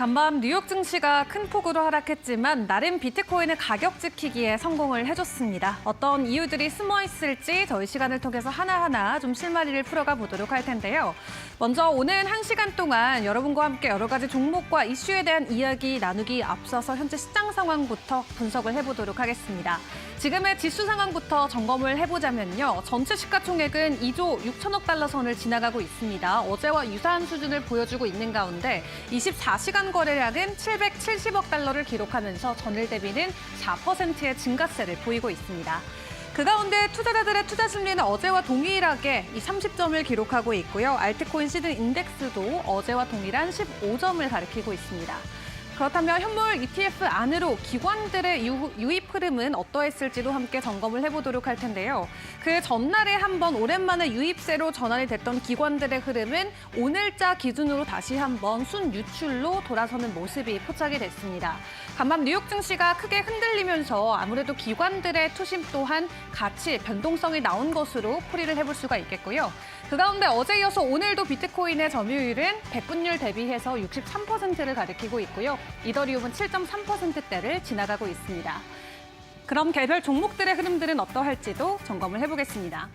간밤 뉴욕 증시가 큰 폭으로 하락했지만 나름 비트코인의 가격 지키기에 성공을 해줬습니다. 어떤 이유들이 숨어 있을지 저희 시간을 통해서 하나하나 좀 실마리를 풀어가 보도록 할 텐데요. 먼저 오는 1시간 동안 여러분과 함께 여러 가지 종목과 이슈에 대한 이야기 나누기 앞서서 현재 시장 상황부터 분석을 해보도록 하겠습니다. 지금의 지수 상황부터 점검을 해보자면요. 전체 시가총액은 2조 6천억 달러 선을 지나가고 있습니다. 어제와 유사한 수준을 보여주고 있는 가운데 24시간 거래량은 770억 달러를 기록하면서 전일 대비는 4%의 증가세를 보이고 있습니다. 그 가운데 투자자들의 투자 심리는 어제와 동일하게 이 30점을 기록하고 있고요. 알트코인 시드 인덱스도 어제와 동일한 15점을 가리키고 있습니다. 그렇다면 현물 ETF 안으로 기관들의 유입 흐름은 어떠했을지도 함께 점검을 해보도록 할 텐데요. 그 전날에 한번 오랜만에 유입세로 전환이 됐던 기관들의 흐름은 오늘자 기준으로 다시 한번 순유출로 돌아서는 모습이 포착이 됐습니다. 간밤 뉴욕 증시가 크게 흔들리면서 아무래도 기관들의 투심 또한 같이 변동성이 나온 것으로 풀이를 해볼 수가 있겠고요. 그 가운데 어제 이어서 오늘도 비트코인의 점유율은 100분율 대비해서 63%를 가리키고 있고요. 이더리움은 7.3%대를 지나가고 있습니다. 그럼 개별 종목들의 흐름들은 어떠할지도 점검을 해보겠습니다.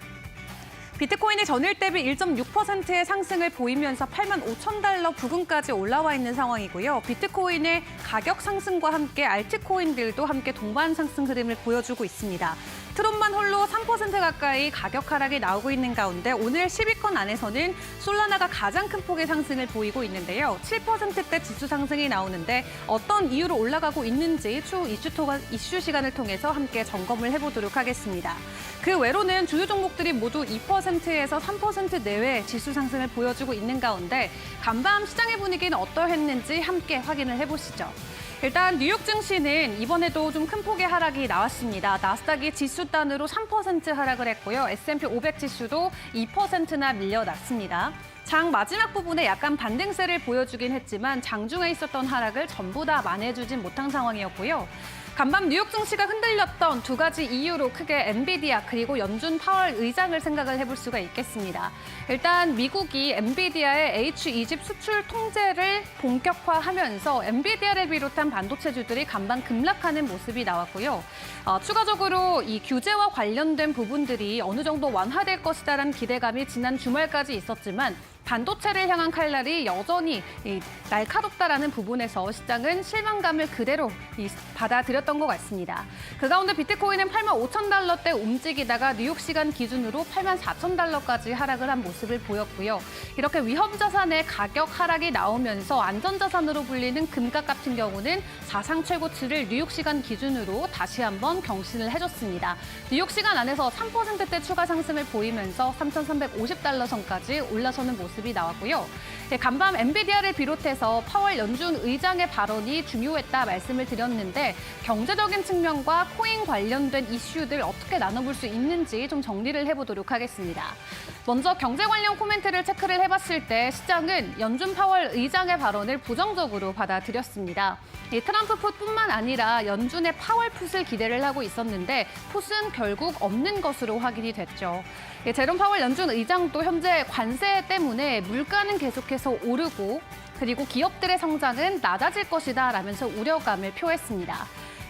비트코인이 전일 대비 1.6%의 상승을 보이면서 8만 5천 달러 부근까지 올라와 있는 상황이고요. 비트코인의 가격 상승과 함께 알트코인들도 함께 동반 상승 흐름을 보여주고 있습니다. 트론만 홀로 3% 가까이 가격 하락이 나오고 있는 가운데 오늘 10위권 안에서는 솔라나가 가장 큰 폭의 상승을 보이고 있는데요. 7%대 지수 상승이 나오는데 어떤 이유로 올라가고 있는지 추후 이슈 시간을 통해서 함께 점검을 해보도록 하겠습니다. 그 외로는 주요 종목들이 모두 2%에서 3% 내외 지수 상승을 보여주고 있는 가운데 간밤 시장의 분위기는 어떠했는지 함께 확인을 해보시죠. 일단 뉴욕 증시는 이번에도 좀 큰 폭의 하락이 나왔습니다. 나스닥이 지수 단으로 3% 하락을 했고요. S&P 500 지수도 2%나 밀려났습니다. 장 마지막 부분에 약간 반등세를 보여주긴 했지만 장중에 있었던 하락을 전부 다 만회해주진 못한 상황이었고요. 간밤 뉴욕 증시가 흔들렸던 두 가지 이유로 크게 엔비디아 그리고 연준 파월 의장을 생각을 해볼 수가 있겠습니다. 일단 미국이 엔비디아의 H2집 수출 통제를 본격화하면서 엔비디아를 비롯한 반도체주들이 간밤 급락하는 모습이 나왔고요. 추가적으로 이 규제와 관련된 부분들이 어느 정도 완화될 것이다라는 기대감이 지난 주말까지 있었지만 반도체를 향한 칼날이 여전히 날카롭다라는 부분에서 시장은 실망감을 그대로 받아들였던 것 같습니다. 그 가운데 비트코인은 8만 5천 달러대 움직이다가 뉴욕 시간 기준으로 8만 4천 달러까지 하락을 한 모습을 보였고요. 이렇게 위험 자산의 가격 하락이 나오면서 안전자산으로 불리는 금값 같은 경우는 사상 최고치를 뉴욕 시간 기준으로 다시 한번 경신을 해줬습니다. 뉴욕 시간 안에서 3%대 추가 상승을 보이면서 3,350달러 선까지 올라서는 모습이 나왔고요. 간밤 엔비디아를 비롯해서 파월 연준 의장의 발언이 중요했다 말씀을 드렸는데 경제적인 측면과 코인 관련된 이슈들 어떻게 나눠볼 수 있는지 좀 정리를 해보도록 하겠습니다. 먼저 경제 관련 코멘트를 체크를 해봤을 때 시장은 연준 파월 의장의 발언을 부정적으로 받아들였습니다. 트럼프 풋뿐만 아니라 연준의 파월 풋을 기대를 하고 있었는데 풋은 결국 없는 것으로 확인이 됐죠. 제롬 파월 연준 의장도 현재 관세 때문에 물가는 계속해서 오르고 그리고 기업들의 성장은 낮아질 것이다 라면서 우려감을 표했습니다.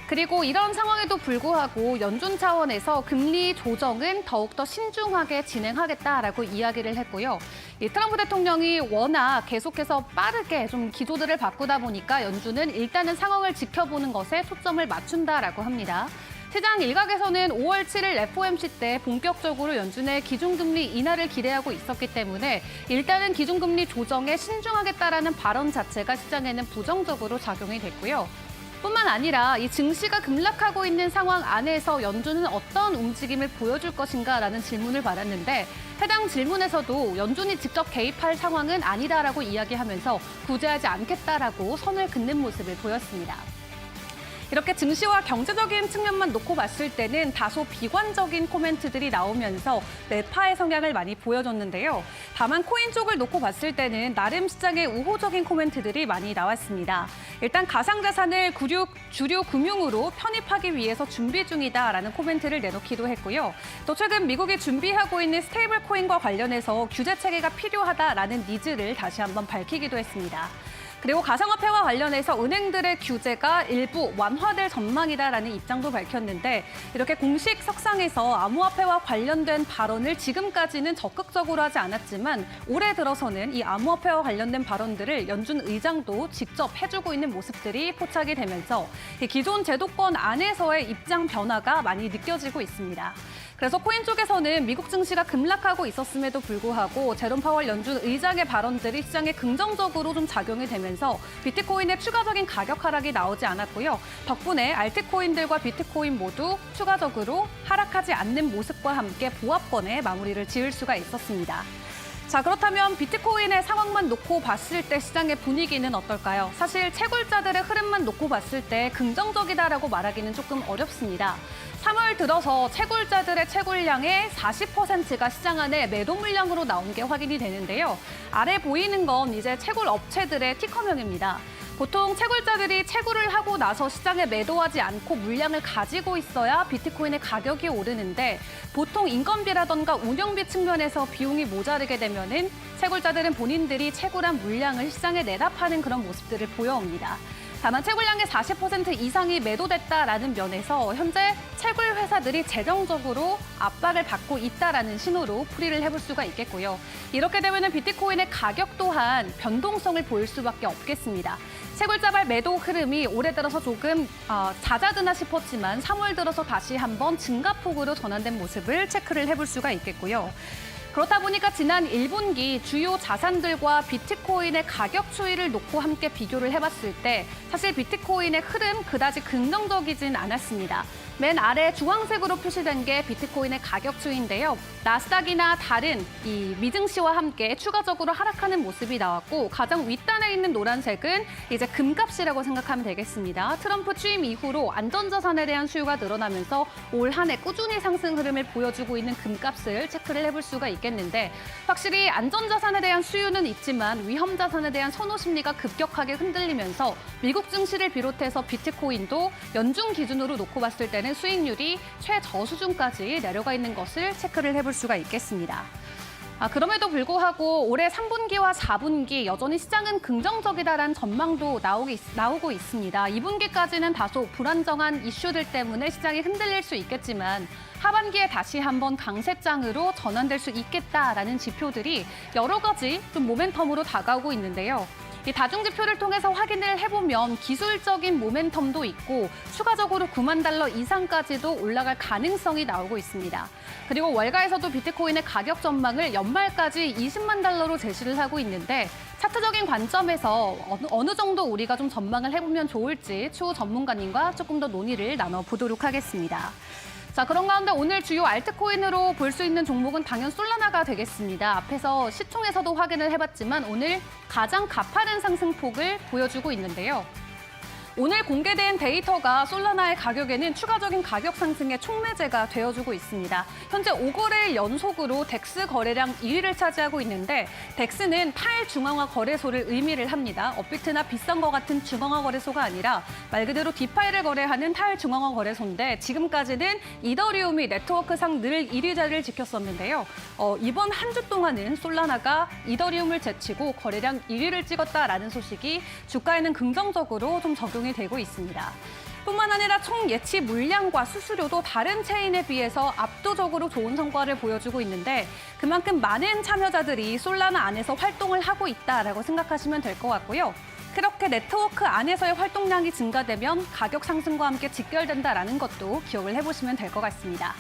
그리고 이런 상황에도 불구하고 연준 차원에서 금리 조정은 더욱더 신중하게 진행하겠다라고 이야기를 했고요. 트럼프 대통령이 워낙 계속해서 빠르게 좀 기조들을 바꾸다 보니까 연준은 일단은 상황을 지켜보는 것에 초점을 맞춘다라고 합니다. 시장 일각에서는 5월 7일 FOMC 때 본격적으로 연준의 기준금리 인하를 기대하고 있었기 때문에 일단은 기준금리 조정에 신중하겠다라는 발언 자체가 시장에는 부정적으로 작용이 됐고요. 뿐만 아니라 이 증시가 급락하고 있는 상황 안에서 연준은 어떤 움직임을 보여줄 것인가라는 질문을 받았는데 해당 질문에서도 연준이 직접 개입할 상황은 아니다라고 이야기하면서 구제하지 않겠다라고 선을 긋는 모습을 보였습니다. 이렇게 증시와 경제적인 측면만 놓고 봤을 때는 다소 비관적인 코멘트들이 나오면서 매파의 성향을 많이 보여줬는데요. 다만 코인 쪽을 놓고 봤을 때는 나름 시장의 우호적인 코멘트들이 많이 나왔습니다. 일단 가상자산을 주류 금융으로 편입하기 위해서 준비 중이다라는 코멘트를 내놓기도 했고요. 또 최근 미국이 준비하고 있는 스테이블 코인과 관련해서 규제 체계가 필요하다라는 니즈를 다시 한번 밝히기도 했습니다. 그리고 가상화폐와 관련해서 은행들의 규제가 일부 완화될 전망이다라는 입장도 밝혔는데 이렇게 공식 석상에서 암호화폐와 관련된 발언을 지금까지는 적극적으로 하지 않았지만 올해 들어서는 이 암호화폐와 관련된 발언들을 연준 의장도 직접 해주고 있는 모습들이 포착이 되면서 기존 제도권 안에서의 입장 변화가 많이 느껴지고 있습니다. 그래서 코인 쪽에서는 미국 증시가 급락하고 있었음에도 불구하고 제롬 파월 연준 의장의 발언들이 시장에 긍정적으로 좀 작용이 되면서 비트코인의 추가적인 가격 하락이 나오지 않았고요. 덕분에 알트코인들과 비트코인 모두 추가적으로 하락하지 않는 모습과 함께 보합권에 마무리를 지을 수가 있었습니다. 자, 그렇다면 비트코인의 상황만 놓고 봤을 때 시장의 분위기는 어떨까요? 사실 채굴자들의 흐름만 놓고 봤을 때 긍정적이다라고 말하기는 조금 어렵습니다. 3월 들어서 채굴자들의 채굴량의 40%가 시장 안에 매도 물량으로 나온 게 확인이 되는데요. 아래 보이는 건 이제 채굴 업체들의 티커명입니다. 보통 채굴자들이 채굴을 하고 나서 시장에 매도하지 않고 물량을 가지고 있어야 비트코인의 가격이 오르는데 보통 인건비라던가 운영비 측면에서 비용이 모자르게 되면은 채굴자들은 본인들이 채굴한 물량을 시장에 내다 파는 그런 모습들을 보여옵니다. 다만 채굴량의 40% 이상이 매도됐다라는 면에서 현재 채굴 회사들이 재정적으로 압박을 받고 있다라는 신호로 풀이를 해볼 수가 있겠고요. 이렇게 되면 비트코인의 가격 또한 변동성을 보일 수밖에 없겠습니다. 채굴자발 매도 흐름이 올해 들어서 조금 잦아드나 싶었지만 3월 들어서 다시 한번 증가폭으로 전환된 모습을 체크를 해볼 수가 있겠고요. 그렇다 보니까 지난 1분기 주요 자산들과 비트코인의 가격 추이를 놓고 함께 비교를 해봤을 때 사실 비트코인의 흐름 그다지 긍정적이진 않았습니다. 맨 아래 주황색으로 표시된 게 비트코인의 가격 추이인데요. 나스닥이나 다른 이 미증시와 함께 추가적으로 하락하는 모습이 나왔고 가장 윗단에 있는 노란색은 이제 금값이라고 생각하면 되겠습니다. 트럼프 취임 이후로 안전자산에 대한 수요가 늘어나면서 올 한 해 꾸준히 상승 흐름을 보여주고 있는 금값을 체크를 해볼 수가 있겠는데 확실히 안전자산에 대한 수요는 있지만 위험자산에 대한 선호 심리가 급격하게 흔들리면서 미국 증시를 비롯해서 비트코인도 연중 기준으로 놓고 봤을 때는 수익률이 최저수준까지 내려가 있는 것을 체크를 해볼 수가 있겠습니다. 그럼에도 불구하고 올해 3분기와 4분기 여전히 시장은 긍정적이다라는 전망도 나오고 있습니다. 2분기까지는 다소 불안정한 이슈들 때문에 시장이 흔들릴 수 있겠지만 하반기에 다시 한번 강세장으로 전환될 수 있겠다라는 지표들이 여러 가지 좀 모멘텀으로 다가오고 있는데요. 이 다중지표를 통해서 확인을 해보면 기술적인 모멘텀도 있고 추가적으로 9만 달러 이상까지도 올라갈 가능성이 나오고 있습니다. 그리고 월가에서도 비트코인의 가격 전망을 연말까지 20만 달러로 제시를 하고 있는데 차트적인 관점에서 어느 정도 우리가 좀 전망을 해보면 좋을지 추후 전문가님과 조금 더 논의를 나눠보도록 하겠습니다. 자, 그런 가운데 오늘 주요 알트코인으로 볼 수 있는 종목은 당연 솔라나가 되겠습니다. 앞에서 시총에서도 확인을 해봤지만 오늘 가장 가파른 상승폭을 보여주고 있는데요. 오늘 공개된 데이터가 솔라나의 가격에는 추가적인 가격 상승의 촉매제가 되어주고 있습니다. 현재 5거래일 연속으로 덱스 거래량 1위를 차지하고 있는데 덱스는 탈중앙화 거래소를 의미를 합니다. 업비트나 비싼 것 같은 중앙화 거래소가 아니라 말 그대로 디파이를 거래하는 탈중앙화 거래소인데 지금까지는 이더리움이 네트워크상 늘 1위 자리를 지켰었는데요. 이번 한 주 동안은 솔라나가 이더리움을 제치고 거래량 1위를 찍었다라는 소식이 주가에는 긍정적으로 좀 적용이 되고 있습니다. 뿐만 아니라 총 예치 물량과 수수료도 다른 체인에 비해서 압도적으로 좋은 성과를 보여주고 있는데 그만큼 많은 참여자들이 솔라나 안에서 활동을 하고 있다라고 생각하시면 될 것 같고요. 그렇게 네트워크 안에서의 활동량이 증가되면 가격 상승과 함께 직결된다라는 것도 기억을 해보시면 될 것 같습니다.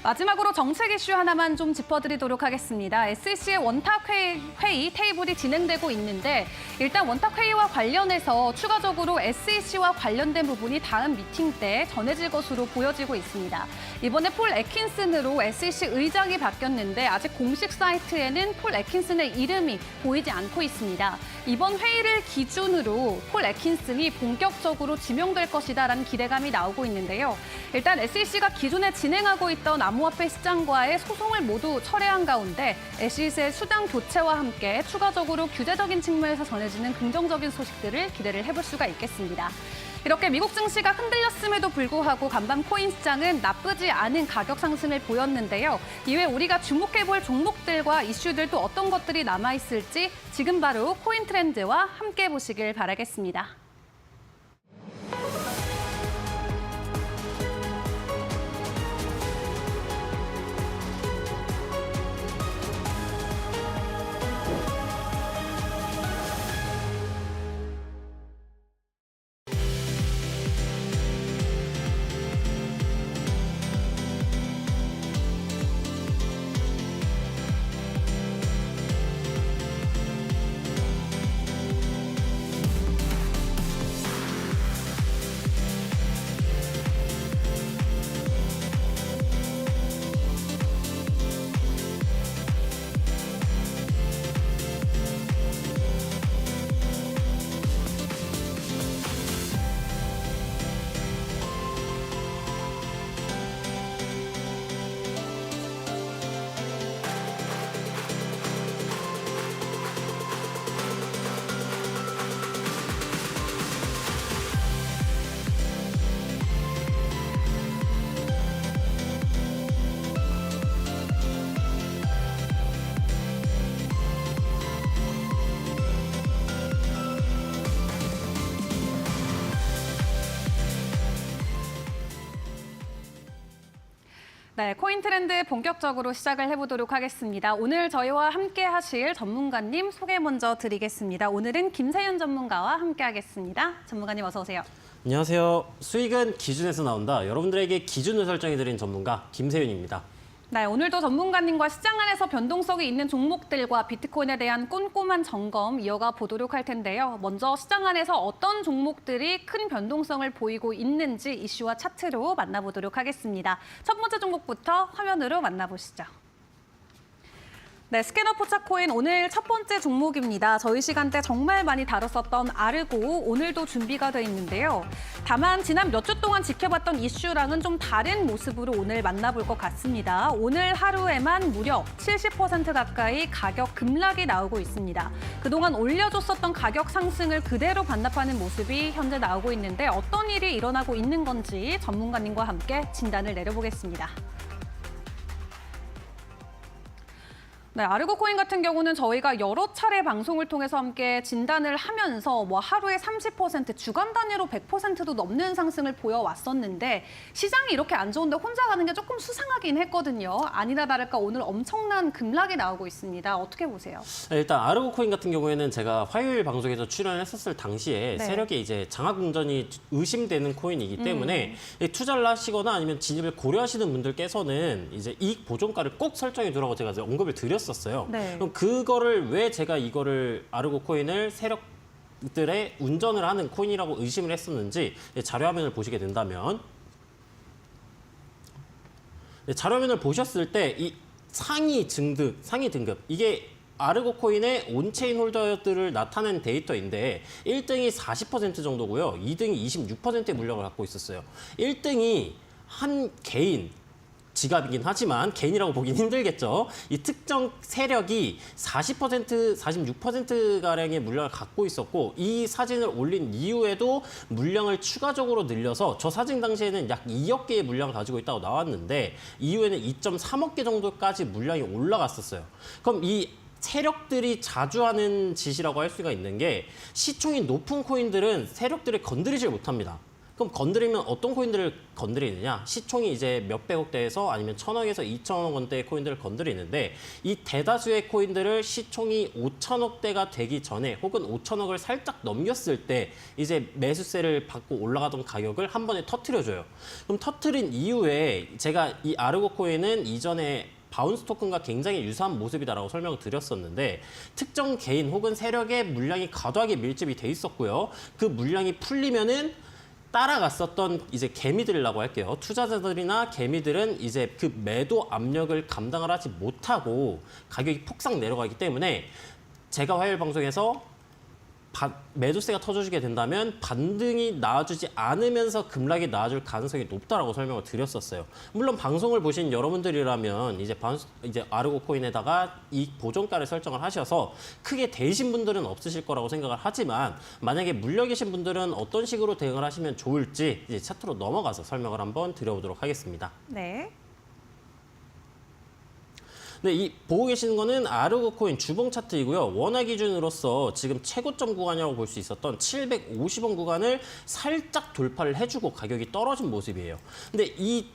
마지막으로 정책 이슈 하나만 좀 짚어드리도록 하겠습니다. SEC의 원탁회의 테이블이 진행되고 있는데 일단 원탁회의와 관련해서 추가적으로 SEC와 관련된 부분이 다음 미팅 때 전해질 것으로 보여지고 있습니다. 이번에 폴 애킨슨으로 SEC 의장이 바뀌었는데 아직 공식 사이트에는 폴 애킨슨의 이름이 보이지 않고 있습니다. 이번 회의를 기준으로 폴 애킨슨이 본격적으로 지명될 것이다라는 기대감이 나오고 있는데요. 일단 SEC가 기존에 진행하고 있던 암호화폐 시장과의 소송을 모두 철회한 가운데 애시스의 수당 교체와 함께 추가적으로 규제적인 측면에서 전해지는 긍정적인 소식들을 기대를 해볼 수가 있겠습니다. 이렇게 미국 증시가 흔들렸음에도 불구하고 간밤 코인 시장은 나쁘지 않은 가격 상승을 보였는데요. 이외에 우리가 주목해볼 종목들과 이슈들 또 어떤 것들이 남아있을지 지금 바로 코인 트렌드와 함께 보시길 바라겠습니다. 네, 코인 트렌드 본격적으로 시작을 해보도록 하겠습니다. 오늘 저희와 함께 하실 전문가님 소개 먼저 드리겠습니다. 오늘은 김세윤 전문가와 함께 하겠습니다. 전문가님 어서 오세요. 안녕하세요. 수익은 기준에서 나온다. 여러분들에게 기준을 설정해드린 전문가 김세윤입니다. 네, 오늘도 전문가님과 시장 안에서 변동성이 있는 종목들과 비트코인에 대한 꼼꼼한 점검 이어가 보도록 할 텐데요. 먼저 시장 안에서 어떤 종목들이 큰 변동성을 보이고 있는지 이슈와 차트로 만나보도록 하겠습니다. 첫 번째 종목부터 화면으로 만나보시죠. 네, 스캐너 포착코인 오늘 첫 번째 종목입니다. 저희 시간대 정말 많이 다뤘었던 아르고 오늘도 준비가 돼 있는데요. 다만 지난 몇 주 동안 지켜봤던 이슈랑은 좀 다른 모습으로 오늘 만나볼 것 같습니다. 오늘 하루에만 무려 70% 가까이 가격 급락이 나오고 있습니다. 그동안 올려줬었던 가격 상승을 그대로 반납하는 모습이 현재 나오고 있는데 어떤 일이 일어나고 있는 건지 전문가님과 함께 진단을 내려보겠습니다. 네, 아르고 코인 같은 경우는 저희가 여러 차례 방송을 통해서 함께 진단을 하면서 하루에 30%, 주간 단위로 100%도 넘는 상승을 보여왔었는데 시장이 이렇게 안 좋은데 혼자 가는 게 조금 수상하긴 했거든요. 아니나 다를까 오늘 엄청난 급락이 나오고 있습니다. 어떻게 보세요? 일단 아르고 코인 같은 경우에는 제가 화요일 방송에서 출연했었을 당시에 네. 세력에 이제 장악 공전이 의심되는 코인이기 때문에 투자를 하시거나 아니면 진입을 고려하시는 분들께서는 이제 이익 보존가를 꼭 설정해 두라고 제가 이제 언급을 드렸었어요. 네. 그럼 그거를 왜 제가 이거를 아르고 코인을 세력들의 운전을 하는 코인이라고 의심을 했었는지 자료화면을 보시게 된다면 자료화면을 보셨을 때 이 상위 등급 이게 아르고 코인의 온체인 홀더들을 나타낸 데이터인데 1등이 40% 정도고요. 2등이 26%의 물량을 갖고 있었어요. 1등이 한 개인 지갑이긴 하지만 개인이라고 보긴 힘들겠죠. 이 특정 세력이 40%, 46%가량의 물량을 갖고 있었고 이 사진을 올린 이후에도 물량을 추가적으로 늘려서 저 사진 당시에는 약 2억 개의 물량을 가지고 있다고 나왔는데 이후에는 2.3억 개 정도까지 물량이 올라갔었어요. 그럼 이 세력들이 자주 하는 짓이라고 할 수가 있는 게 시총이 높은 코인들은 세력들을 건드리질 못합니다. 그럼 건드리면 어떤 코인들을 건드리느냐? 시총이 이제 몇백억대에서 아니면 1,000억에서 2,000억 원대의 코인들을 건드리는데 이 대다수의 코인들을 시총이 5,000억대가 되기 전에 혹은 5,000억을 살짝 넘겼을 때 이제 매수세를 받고 올라가던 가격을 한 번에 터트려줘요. 그럼 터트린 이후에 제가 이 아르고 코인은 이전에 바운스 토큰과 굉장히 유사한 모습이다라고 설명을 드렸었는데 특정 개인 혹은 세력의 물량이 과도하게 밀집이 돼 있었고요. 그 물량이 풀리면은 따라갔었던 이제 개미들이라고 할게요. 투자자들이나 개미들은 이제 그 매도 압력을 감당을 하지 못하고 가격이 폭삭 내려가기 때문에 제가 화요일 방송에서 매도세가 터져주게 된다면 반등이 나와주지 않으면서 급락이 나와줄 가능성이 높다라고 설명을 드렸었어요. 물론 방송을 보신 여러분들이라면 이제 아르고 코인에다가 이 보정가를 설정을 하셔서 크게 대신 분들은 없으실 거라고 생각을 하지만 만약에 물려 계신 분들은 어떤 식으로 대응을 하시면 좋을지 이제 차트로 넘어가서 설명을 한번 드려보도록 하겠습니다. 네. 네, 이 보고 계시는 거는 아르고 코인 주봉 차트이고요. 원화 기준으로서 지금 최고점 구간이라고 볼 수 있었던 750원 구간을 살짝 돌파를 해주고 가격이 떨어진 모습이에요. 근데 이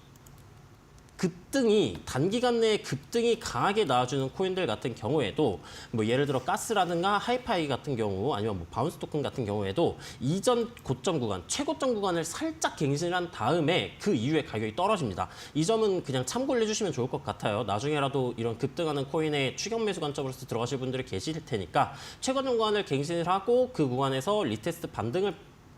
급등이 단기간 내에 급등이 강하게 나와주는 코인들 같은 경우에도 뭐 예를 들어 가스라든가 하이파이 같은 경우 아니면 뭐 바운스 토큰 같은 경우에도 이전 고점 구간, 최고점 구간을 살짝 갱신한 다음에 그 이후에 가격이 떨어집니다. 이 점은 그냥 참고를 해주시면 좋을 것 같아요. 나중에라도 이런 급등하는 코인에 추격 매수 관점으로서 들어가실 분들이 계실 테니까 최고점 구간을 갱신을 하고 그 구간에서 리테스트 반등을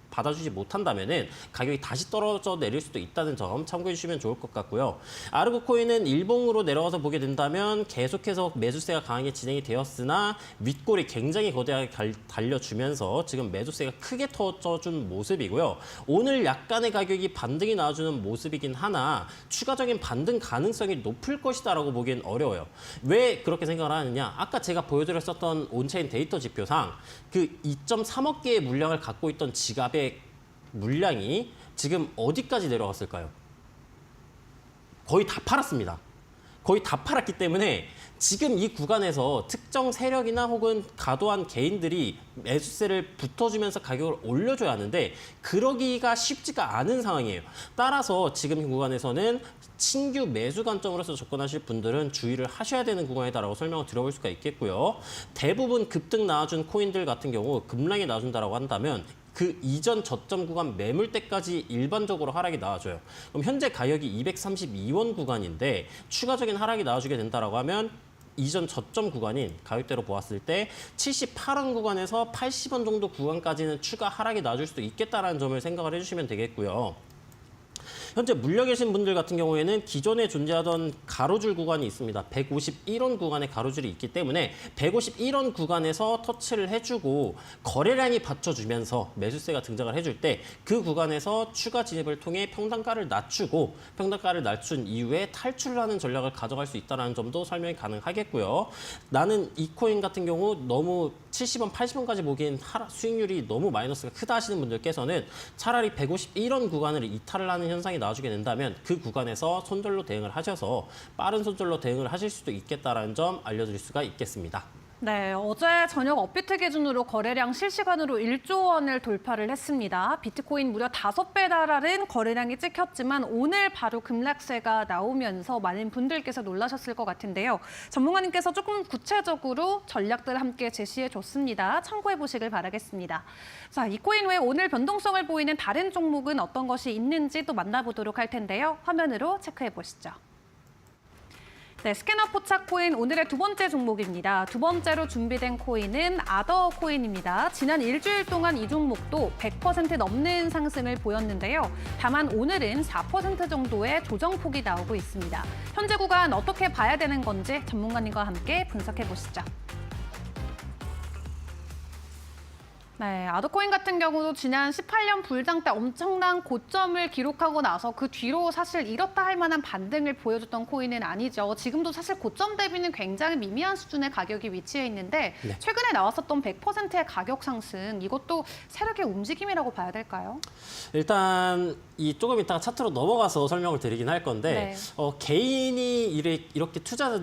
받아주지 못한다면은 가격이 다시 떨어져 내릴 수도 있다는 점 참고해 주시면 좋을 것 같고요. 아르고 코인은 일봉으로 내려가서 보게 된다면 계속해서 매수세가 강하게 진행이 되었으나 윗골이 굉장히 거대하게 달려주면서 지금 매수세가 크게 터져준 모습이고요. 오늘 약간의 가격이 반등이 나와주는 모습이긴 하나 추가적인 반등 가능성이 높을 것이다라고 보기엔 어려워요. 왜 그렇게 생각을 하느냐? 아까 제가 보여드렸었던 온체인 데이터 지표상 그 2.3억 개의 물량을 갖고 있던 지갑의 물량이 지금 어디까지 내려갔을까요? 거의 다 팔았습니다. 거의 다 팔았기 때문에 지금 이 구간에서 특정 세력이나 혹은 과도한 개인들이 매수세를 붙어주면서 가격을 올려줘야 하는데 그러기가 쉽지가 않은 상황이에요. 따라서 지금 이 구간에서는 신규 매수 관점으로서 접근하실 분들은 주의를 하셔야 되는 구간이다라고 설명을 드려볼 수가 있겠고요. 대부분 급등 나와준 코인들 같은 경우 급락이 나와준다라고 한다면 그 이전 저점 구간 매물대까지 일반적으로 하락이 나와줘요. 그럼 현재 가격이 232원 구간인데 추가적인 하락이 나와주게 된다라고 하면 이전 저점 구간인 가격대로 보았을 때 78원 구간에서 80원 정도 구간까지는 추가 하락이 나와줄 수도 있겠다라는 점을 생각을 해주시면 되겠고요. 현재 물려 계신 분들 같은 경우에는 기존에 존재하던 가로줄 구간이 있습니다. 151원 구간의 가로줄이 있기 때문에 151원 구간에서 터치를 해주고 거래량이 받쳐주면서 매수세가 등장을 해줄 때 그 구간에서 추가 진입을 통해 평단가를 낮추고 평단가를 낮춘 이후에 탈출을 하는 전략을 가져갈 수 있다는 점도 설명이 가능하겠고요. 나는 이 코인 같은 경우 너무 70원, 80원까지 보기엔 수익률이 너무 마이너스가 크다 하시는 분들께서는 차라리 151원 구간을 이탈을 하는 현상이 나와주게 된다면 그 구간에서 손절로 대응을 하셔서 빠른 손절로 대응을 하실 수도 있겠다는 점 알려드릴 수가 있겠습니다. 네, 어제 저녁 업비트 기준으로 거래량 실시간으로 1조 원을 돌파를 했습니다. 비트코인 무려 5배 달하는 거래량이 찍혔지만 오늘 바로 급락세가 나오면서 많은 분들께서 놀라셨을 것 같은데요. 전문가님께서 조금 구체적으로 전략들을 함께 제시해 줬습니다. 참고해 보시길 바라겠습니다. 자, 이 코인 외에 오늘 변동성을 보이는 다른 종목은 어떤 것이 있는지 또 만나보도록 할 텐데요. 화면으로 체크해 보시죠. 네, 스캐너 포착 코인 오늘의 두 번째 종목입니다. 두 번째로 준비된 코인은 아더 코인입니다. 지난 일주일 동안 이 종목도 100% 넘는 상승을 보였는데요. 다만 오늘은 4% 정도의 조정폭이 나오고 있습니다. 현재 구간 어떻게 봐야 되는 건지 전문가님과 함께 분석해 보시죠. 네, 아더코인 같은 경우도 지난 18년 불장 때 엄청난 고점을 기록하고 나서 그 뒤로 사실 이렇다 할 만한 반등을 보여줬던 코인은 아니죠. 지금도 사실 고점 대비는 굉장히 미미한 수준의 가격이 위치해 있는데 네. 최근에 나왔었던 100%의 가격 상승, 이것도 세력의 움직임이라고 봐야 될까요? 일단 조금 이따가 차트로 넘어가서 설명을 드리긴 할 건데 네. 개인이 이렇게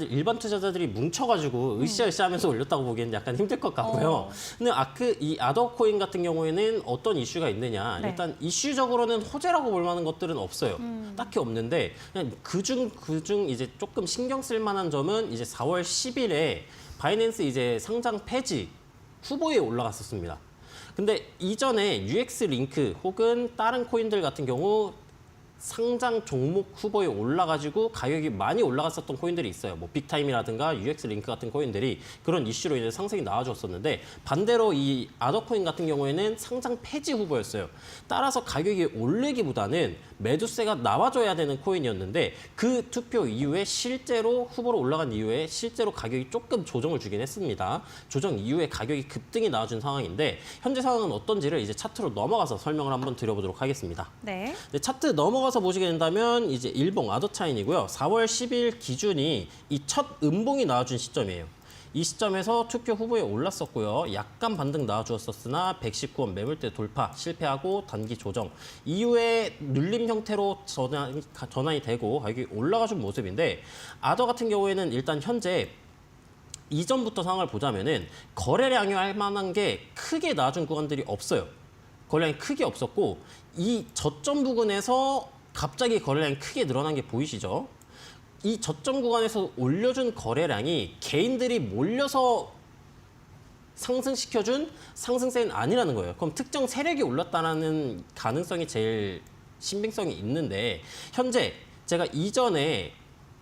일반 투자자들이 뭉쳐가지고 으쌰으쌰하면서 올렸다고 보기에는 약간 힘들 것 같고요. 근데 이 아더 코인 같은 경우에는 어떤 이슈가 있느냐? 네. 일단 이슈적으로는 호재라고 볼 만한 것들은 없어요. 딱히 없는데 그냥 그중 이제 조금 신경 쓸 만한 점은 이제 4월 10일에 바이낸스 이제 상장 폐지 후보에 올라갔었습니다. 근데 이전에 UX 링크 혹은 다른 코인들 같은 경우 상장 종목 후보에 올라가지고 가격이 많이 올라갔었던 코인들이 있어요. 뭐 빅타임이라든가 UX 링크 같은 코인들이 그런 이슈로 인해 상승이 나와줬었는데 반대로 이 아더코인 같은 경우에는 상장 폐지 후보였어요. 따라서 가격이 오르기보다는 매도세가 나와줘야 되는 코인이었는데 그 투표 이후에 실제로 후보로 올라간 이후에 실제로 가격이 조금 조정을 주긴 했습니다. 조정 이후에 가격이 급등이 나와준 상황인데 현재 상황은 어떤지를 이제 차트로 넘어가서 설명을 한번 드려보도록 하겠습니다. 네. 네, 차트 넘어가서 보시게 된다면 이제 일봉 아더차인이고요. 4월 10일 기준이 이 첫 음봉이 나와준 시점이에요. 이 시점에서 투표 후보에 올랐었고요. 약간 반등 나와주었었으나 119원 매물대 돌파 실패하고 단기 조정. 이후에 눌림 형태로 전환이 되고 가격이 올라가준 모습인데 아더 같은 경우에는 일단 현재 이전부터 상황을 보자면은 거래량이 할 만한 게 크게 나와준 구간들이 없어요. 거래량이 크게 없었고 이 저점 부근에서 갑자기 거래량이 크게 늘어난 게 보이시죠? 이 저점 구간에서 올려준 거래량이 개인들이 몰려서 상승시켜준 상승세는 아니라는 거예요. 그럼 특정 세력이 올랐다는 가능성이 제일 신빙성이 있는데 현재 제가 이전에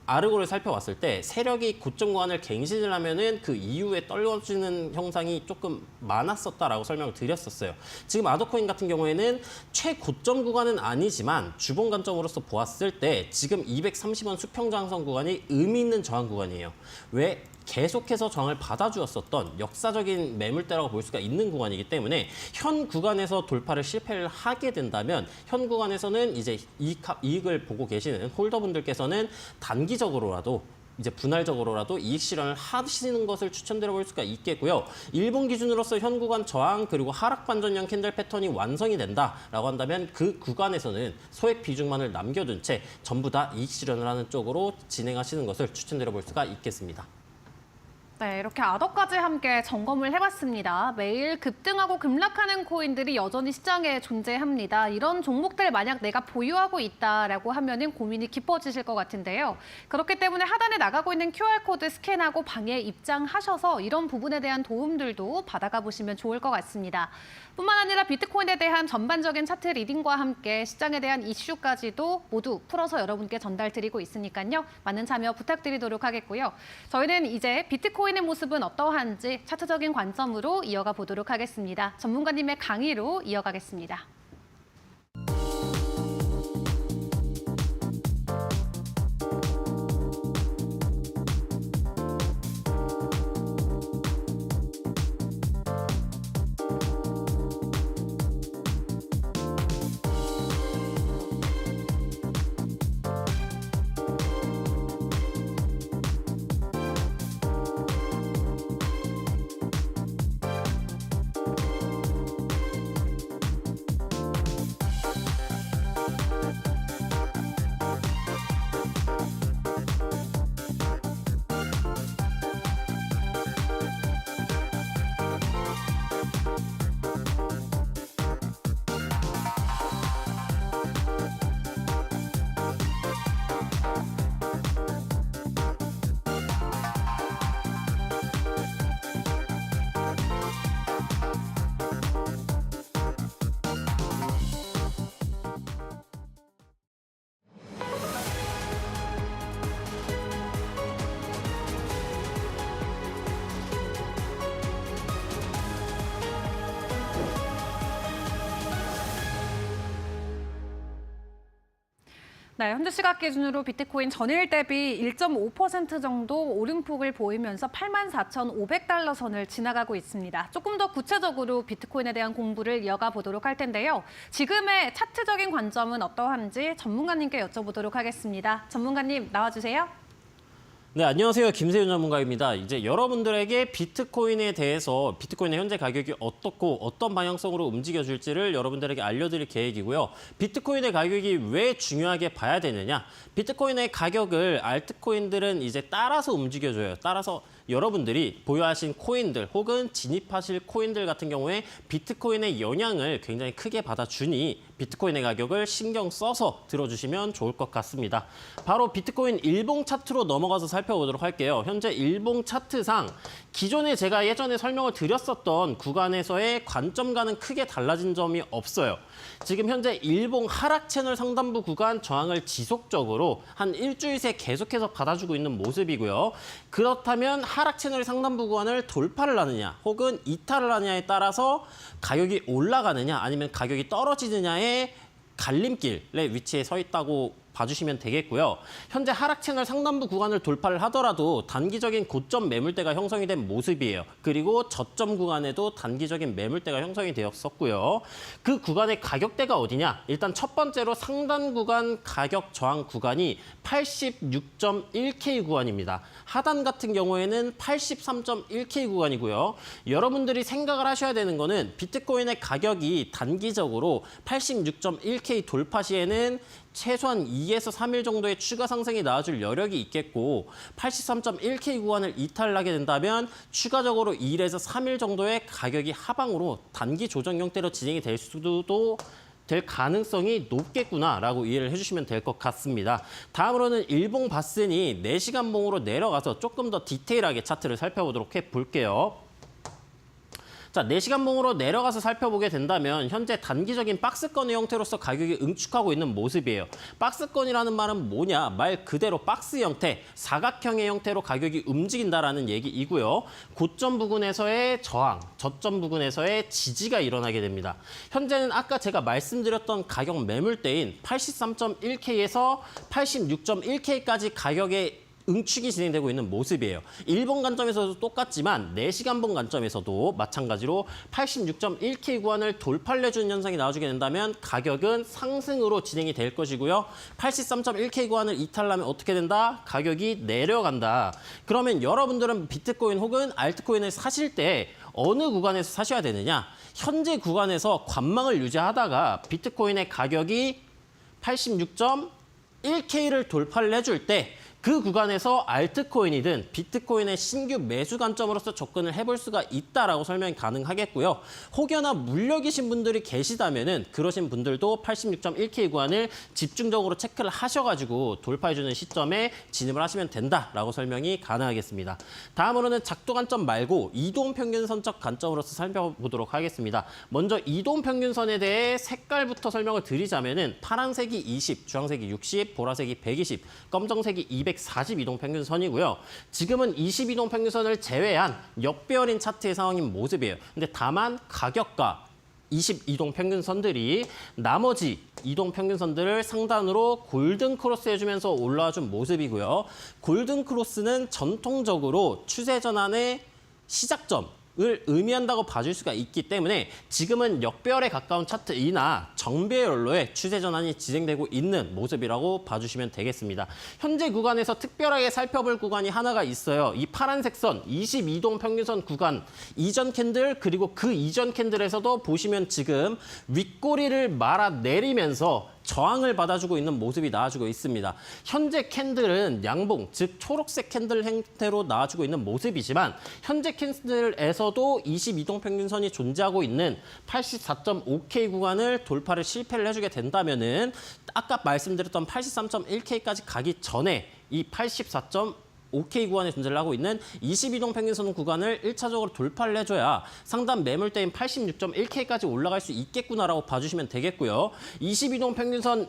아르고를 살펴봤을 때 세력이 고점 구간을 갱신을 하면은 그 이후에 떨어지는 형상이 조금 많았었다라고 설명을 드렸었어요. 지금 아더코인 같은 경우에는 최고점 구간은 아니지만 주봉 관점으로서 보았을 때 지금 230원 수평장성 구간이 의미 있는 저항 구간이에요. 왜? 계속해서 저항을 받아주었었던 역사적인 매물대라고 볼 수가 있는 구간이기 때문에 현 구간에서 돌파를 실패를 하게 된다면 현 구간에서는 이제 이익을 보고 계시는 홀더분들께서는 단기적으로라도 이제 분할적으로라도 이익 실현을 하시는 것을 추천드려 볼 수가 있겠고요. 일본 기준으로서 현 구간 저항 그리고 하락 반전형 캔들 패턴이 완성이 된다라고 한다면 그 구간에서는 소액 비중만을 남겨둔 채 전부 다 이익 실현을 하는 쪽으로 진행하시는 것을 추천드려 볼 수가 있겠습니다. 네, 이렇게 아더까지 함께 점검을 해봤습니다. 매일 급등하고 급락하는 코인들이 여전히 시장에 존재합니다. 이런 종목들 만약 내가 보유하고 있다라고 하면은 고민이 깊어지실 것 같은데요. 그렇기 때문에 하단에 나가고 있는 QR코드 스캔하고 방에 입장하셔서 이런 부분에 대한 도움들도 받아가 보시면 좋을 것 같습니다. 뿐만 아니라 비트코인에 대한 전반적인 차트 리딩과 함께 시장에 대한 이슈까지도 모두 풀어서 여러분께 전달드리고 있으니까요. 많은 참여 부탁드리도록 하겠고요. 저희는 이제 비트코인의 모습은 어떠한지 차트적인 관점으로 이어가 보도록 하겠습니다. 전문가님의 강의로 이어가겠습니다. 네, 현재 시각 기준으로 비트코인 전일 대비 1.5% 정도 오름폭을 보이면서 84,500달러 선을 지나가고 있습니다. 조금 더 구체적으로 비트코인에 대한 공부를 이어가 보도록 할 텐데요. 지금의 차트적인 관점은 어떠한지 전문가님께 여쭤보도록 하겠습니다. 전문가님 나와주세요. 네, 안녕하세요. 김세윤 전문가입니다. 이제 여러분들에게 비트코인에 대해서 비트코인의 현재 가격이 어떻고 어떤 방향성으로 움직여줄지를 여러분들에게 알려드릴 계획이고요. 비트코인의 가격이 왜 중요하게 봐야 되느냐? 비트코인의 가격을 알트코인들은 이제 따라서 움직여줘요. 따라서 여러분들이 보유하신 코인들 혹은 진입하실 코인들 같은 경우에 비트코인의 영향을 굉장히 크게 받아주니 비트코인의 가격을 신경 써서 들어주시면 좋을 것 같습니다. 바로 비트코인 일봉 차트로 넘어가서 살펴보도록 할게요. 현재 일봉 차트상 기존에 제가 예전에 설명을 드렸었던 구간에서의 관점과는 크게 달라진 점이 없어요. 지금 현재 일봉 하락 채널 상단부 구간 저항을 지속적으로 한 일주일 새 계속해서 받아주고 있는 모습이고요. 그렇다면 하락 채널 상단부 구간을 돌파를 하느냐 혹은 이탈을 하느냐에 따라서 가격이 올라가느냐 아니면 가격이 떨어지느냐의 갈림길에 위치에 서 있다고 봐주시면 되겠고요. 현재 하락 채널 상단부 구간을 돌파를 하더라도 단기적인 고점 매물대가 형성이 된 모습이에요. 그리고 저점 구간에도 단기적인 매물대가 형성이 되었었고요. 그 구간의 가격대가 어디냐? 일단 첫 번째로 상단 구간 가격 저항 구간이 86.1K 구간입니다. 하단 같은 경우에는 83.1K 구간이고요. 여러분들이 생각을 하셔야 되는 거는 비트코인의 가격이 단기적으로 86.1K 돌파 시에는 최소한 2에서 3일 정도의 추가 상승이 나와줄 여력이 있겠고 83.1K 구간을 이탈하게 된다면 추가적으로 1에서 3일 정도의 가격이 하방으로 단기 조정 형태로 진행이 될 수도 될 가능성이 높겠구나라고 이해를 해주시면 될 것 같습니다. 다음으로는 일봉 봤으니 4시간 봉으로 내려가서 조금 더 디테일하게 차트를 살펴보도록 해볼게요. 자, 4시간 봉으로 내려가서 살펴보게 된다면 현재 단기적인 박스권의 형태로서 가격이 응축하고 있는 모습이에요. 박스권이라는 말은 뭐냐? 말 그대로 박스 형태, 사각형의 형태로 가격이 움직인다라는 얘기이고요. 고점 부근에서의 저항, 저점 부근에서의 지지가 일어나게 됩니다. 현재는 아까 제가 말씀드렸던 가격 매물대인 83.1K에서 86.1K까지 가격의 응축이 진행되고 있는 모습이에요. 일본 관점에서도 똑같지만 4시간 봉 관점에서도 마찬가지로 86.1K 구간을 돌파를 해주는 현상이 나와주게 된다면 가격은 상승으로 진행이 될 것이고요. 83.1K 구간을 이탈하면 어떻게 된다? 가격이 내려간다. 그러면 여러분들은 비트코인 혹은 알트코인을 사실 때 어느 구간에서 사셔야 되느냐? 현재 구간에서 관망을 유지하다가 비트코인의 가격이 86.1K를 돌파를 해줄 때 그 구간에서 알트코인이든 비트코인의 신규 매수 관점으로서 접근을 해볼 수가 있다라고 설명이 가능하겠고요. 혹여나 물려계신 분들이 계시다면은 그러신 분들도 86.1K 구간을 집중적으로 체크를 하셔가지고 돌파해주는 시점에 진입을 하시면 된다라고 설명이 가능하겠습니다. 다음으로는 작도 관점 말고 이동 평균선적 관점으로서 살펴보도록 하겠습니다. 먼저 이동 평균선에 대해 색깔부터 설명을 드리자면은 파란색이 20, 주황색이 60, 보라색이 120, 검정색이 240 이동 평균선이고요. 지금은 20 이동 평균선을 제외한 역배열인 차트의 상황인 모습이에요. 근데 다만 가격과 20 이동 평균선들이 나머지 이동 평균선들을 상단으로 골든 크로스 해주면서 올라와 준 모습이고요. 골든 크로스는 전통적으로 추세 전환의 시작점 을 의미한다고 봐줄 수가 있기 때문에 지금은 역배열에 가까운 차트이나 정배열로의 추세 전환이 진행되고 있는 모습이라고 봐주시면 되겠습니다. 현재 구간에서 특별하게 살펴볼 구간이 하나가 있어요. 이 파란색 선 22동 평균선 구간 이전 캔들 그리고 그 이전 캔들에서도 보시면 지금 윗꼬리를 말아내리면서 저항을 받아주고 있는 모습이 나와주고 있습니다. 현재 캔들은 양봉, 즉 초록색 캔들 형태로 나와주고 있는 모습이지만 현재 캔들에서도 22동 평균선이 존재하고 있는 84.5K 구간을 돌파를 실패를 해주게 된다면은 아까 말씀드렸던 83.1K까지 가기 전에 이 84.5K 구간에 존재를 하고 있는 22동 평균선 구간을 1차적으로 돌파를 해줘야 상단 매물대인 86.1K까지 올라갈 수 있겠구나라고 봐주시면 되겠고요. 22동 평균선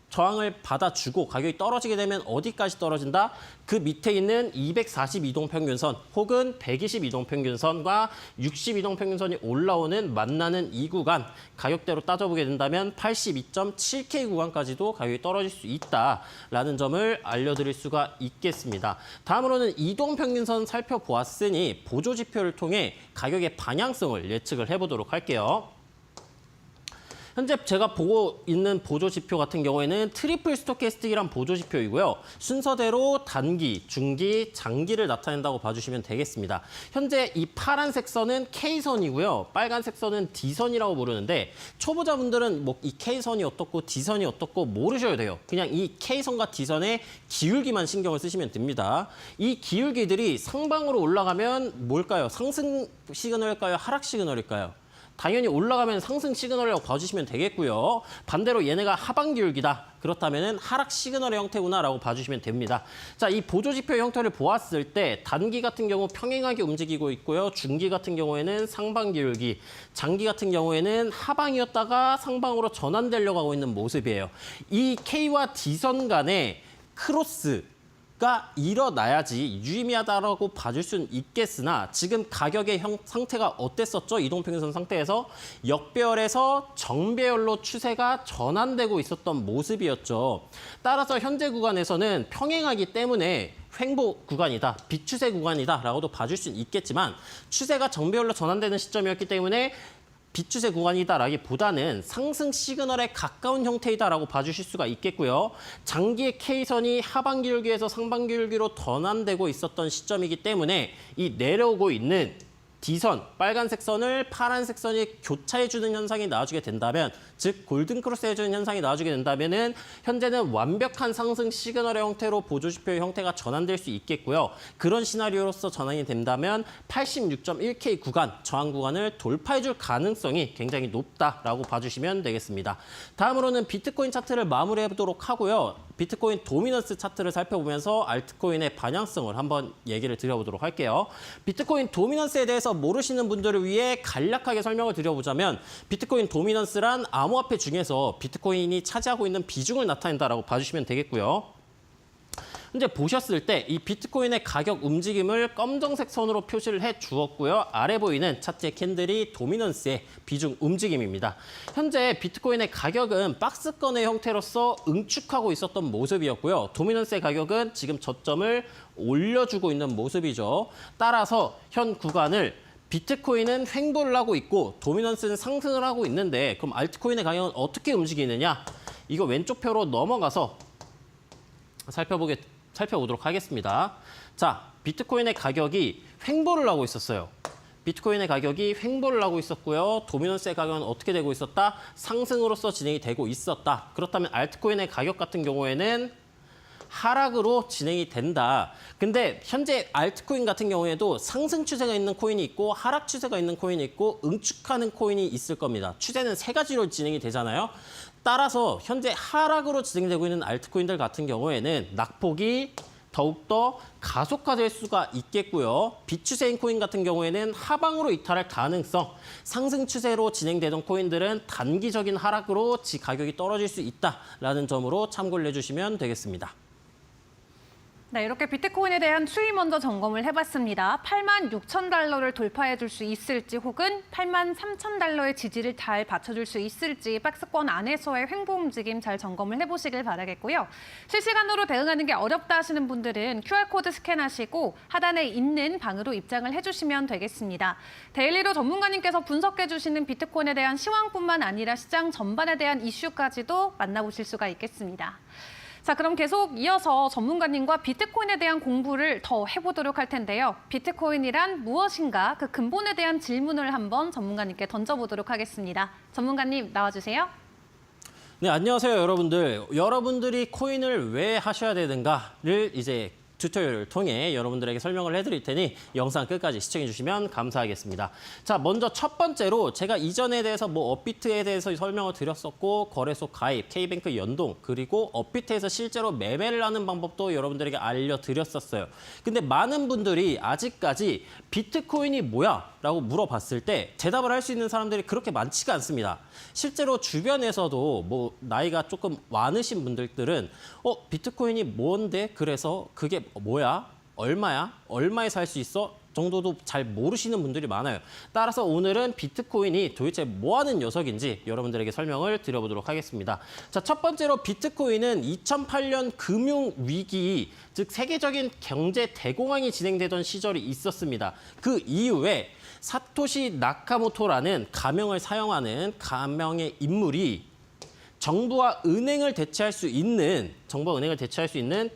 저항을 받아주고 가격이 떨어지게 되면 어디까지 떨어진다? 그 밑에 있는 242동 평균선 혹은 122동 평균선과 62동 평균선이 올라오는 만나는 이 구간 가격대로 따져보게 된다면 82.7K 구간까지도 가격이 떨어질 수 있다라는 점을 알려드릴 수가 있겠습니다. 다음으로는 이동 평균선 살펴보았으니 보조지표를 통해 가격의 방향성을 예측을 해보도록 할게요. 현재 제가 보고 있는 보조 지표 같은 경우에는 트리플 스토캐스틱이란 보조 지표이고요. 순서대로 단기, 중기, 장기를 나타낸다고 봐주시면 되겠습니다. 현재 이 파란색 선은 K선이고요. 빨간색 선은 D선이라고 부르는데 초보자분들은 뭐 이 K선이 어떻고 D선이 어떻고 모르셔야 돼요. 그냥 이 K선과 D선의 기울기만 신경을 쓰시면 됩니다. 이 기울기들이 상방으로 올라가면 뭘까요? 상승 시그널일까요? 하락 시그널일까요? 당연히 올라가면 상승 시그널이라고 봐주시면 되겠고요. 반대로 얘네가 하방 기울기다. 그렇다면 하락 시그널의 형태구나라고 봐주시면 됩니다. 자, 이 보조 지표 형태를 보았을 때 단기 같은 경우 평행하게 움직이고 있고요. 중기 같은 경우에는 상방 기울기, 장기 같은 경우에는 하방이었다가 상방으로 전환되려고 하고 있는 모습이에요. 이 K와 D선 간의 크로스가 일어나야지 유의미하다라고 봐줄 수는 있겠으나 지금 가격의 상태가 어땠었죠? 이동평균선 상태에서 역배열에서 정배열로 추세가 전환되고 있었던 모습이었죠. 따라서 현재 구간에서는 평행하기 때문에 횡보 구간이다, 비추세 구간이다라고도 봐줄 수는 있겠지만 추세가 정배열로 전환되는 시점이었기 때문에 비추세 구간이다라기보다는 상승 시그널에 가까운 형태이다라고 봐주실 수가 있겠고요. 장기의 K선이 하방 기울기에서 상방 기울기로 전환되고 있었던 시점이기 때문에 이 내려오고 있는 D선, 빨간색 선을 파란색 선이 교차해주는 현상이 나와주게 된다면, 즉 골든 크로스 해주는 현상이 나와주게 된다면은 현재는 완벽한 상승 시그널의 형태로 보조지표의 형태가 전환될 수 있겠고요. 그런 시나리오로서 전환이 된다면 86.1K 구간, 저항 구간을 돌파해줄 가능성이 굉장히 높다라고 봐주시면 되겠습니다. 다음으로는 비트코인 차트를 마무리해보도록 하고요. 비트코인 도미넌스 차트를 살펴보면서 알트코인의 반영성을 한번 얘기를 드려보도록 할게요. 비트코인 도미넌스에 대해서 모르시는 분들을 위해 간략하게 설명을 드려보자면 비트코인 도미넌스란 암호화폐 중에서 비트코인이 차지하고 있는 비중을 나타낸다라고 봐주시면 되겠고요. 현재 보셨을 때 이 비트코인의 가격 움직임을 검정색 선으로 표시를 해 주었고요. 아래 보이는 차트의 캔들이 도미넌스의 비중 움직임입니다. 현재 비트코인의 가격은 박스권의 형태로서 응축하고 있었던 모습이었고요. 도미넌스의 가격은 지금 저점을 올려주고 있는 모습이죠. 따라서 현 구간을 비트코인은 횡보를 하고 있고 도미넌스는 상승을 하고 있는데 그럼 알트코인의 가격은 어떻게 움직이느냐? 이거 왼쪽 표로 넘어가서 살펴보도록 하겠습니다. 자, 비트코인의 가격이 횡보를 하고 있었어요. 비트코인의 가격이 횡보를 하고 있었고요. 도미넌스의 가격은 어떻게 되고 있었다? 상승으로서 진행이 되고 있었다. 그렇다면 알트코인의 가격 같은 경우에는 하락으로 진행이 된다. 근데 현재 알트코인 같은 경우에도 상승 추세가 있는 코인이 있고 하락 추세가 있는 코인이 있고 응축하는 코인이 있을 겁니다. 추세는 세 가지로 진행이 되잖아요. 따라서 현재 하락으로 진행되고 있는 알트코인들 같은 경우에는 낙폭이 더욱더 가속화될 수가 있겠고요. 비추세인 코인 같은 경우에는 하방으로 이탈할 가능성, 상승 추세로 진행되던 코인들은 단기적인 하락으로 가격이 떨어질 수 있다라는 점으로 참고를 해주시면 되겠습니다. 네, 이렇게 비트코인에 대한 추이 먼저 점검을 해봤습니다. 86,000달러를 돌파해줄 수 있을지 혹은 83,000달러의 지지를 잘 받쳐줄 수 있을지 박스권 안에서의 횡보 움직임 잘 점검을 해보시길 바라겠고요. 실시간으로 대응하는 게 어렵다 하시는 분들은 QR코드 스캔하시고 하단에 있는 방으로 입장을 해주시면 되겠습니다. 데일리로 전문가님께서 분석해주시는 비트코인에 대한 시황뿐만 아니라 시장 전반에 대한 이슈까지도 만나보실 수가 있겠습니다. 자, 그럼 계속 이어서 전문가님과 비트코인에 대한 공부를 더 해보도록 할 텐데요. 비트코인이란 무엇인가? 그 근본에 대한 질문을 한번 전문가님께 던져보도록 하겠습니다. 전문가님 나와주세요. 네, 안녕하세요, 여러분들. 여러분들이 코인을 왜 하셔야 되는가를 이제 튜토리얼을 통해 여러분들에게 설명을 해드릴 테니 영상 끝까지 시청해 주시면 감사하겠습니다. 자, 먼저 첫 번째로 제가 이전에 대해서 업비트에 대해서 설명을 드렸었고 거래소 가입, K뱅크 연동, 그리고 업비트에서 실제로 매매를 하는 방법도 여러분들에게 알려드렸었어요. 근데 많은 분들이 아직까지 비트코인이 뭐야? 라고 물어봤을 때 대답을 할 수 있는 사람들이 그렇게 많지가 않습니다. 실제로 주변에서도 나이가 조금 많으신 분들은 비트코인이 뭔데? 그래서 그게 뭐야? 얼마야? 얼마에 살 수 있어? 정도도 잘 모르시는 분들이 많아요. 따라서 오늘은 비트코인이 도대체 뭐 하는 녀석인지 여러분들에게 설명을 드려보도록 하겠습니다. 자, 첫 번째로 비트코인은 2008년 금융위기, 즉 세계적인 경제 대공황이 진행되던 시절이 있었습니다. 그 이후에 사토시 나카모토라는 가명을 사용하는 가명의 인물이 정부와 은행을 대체할 수 있는,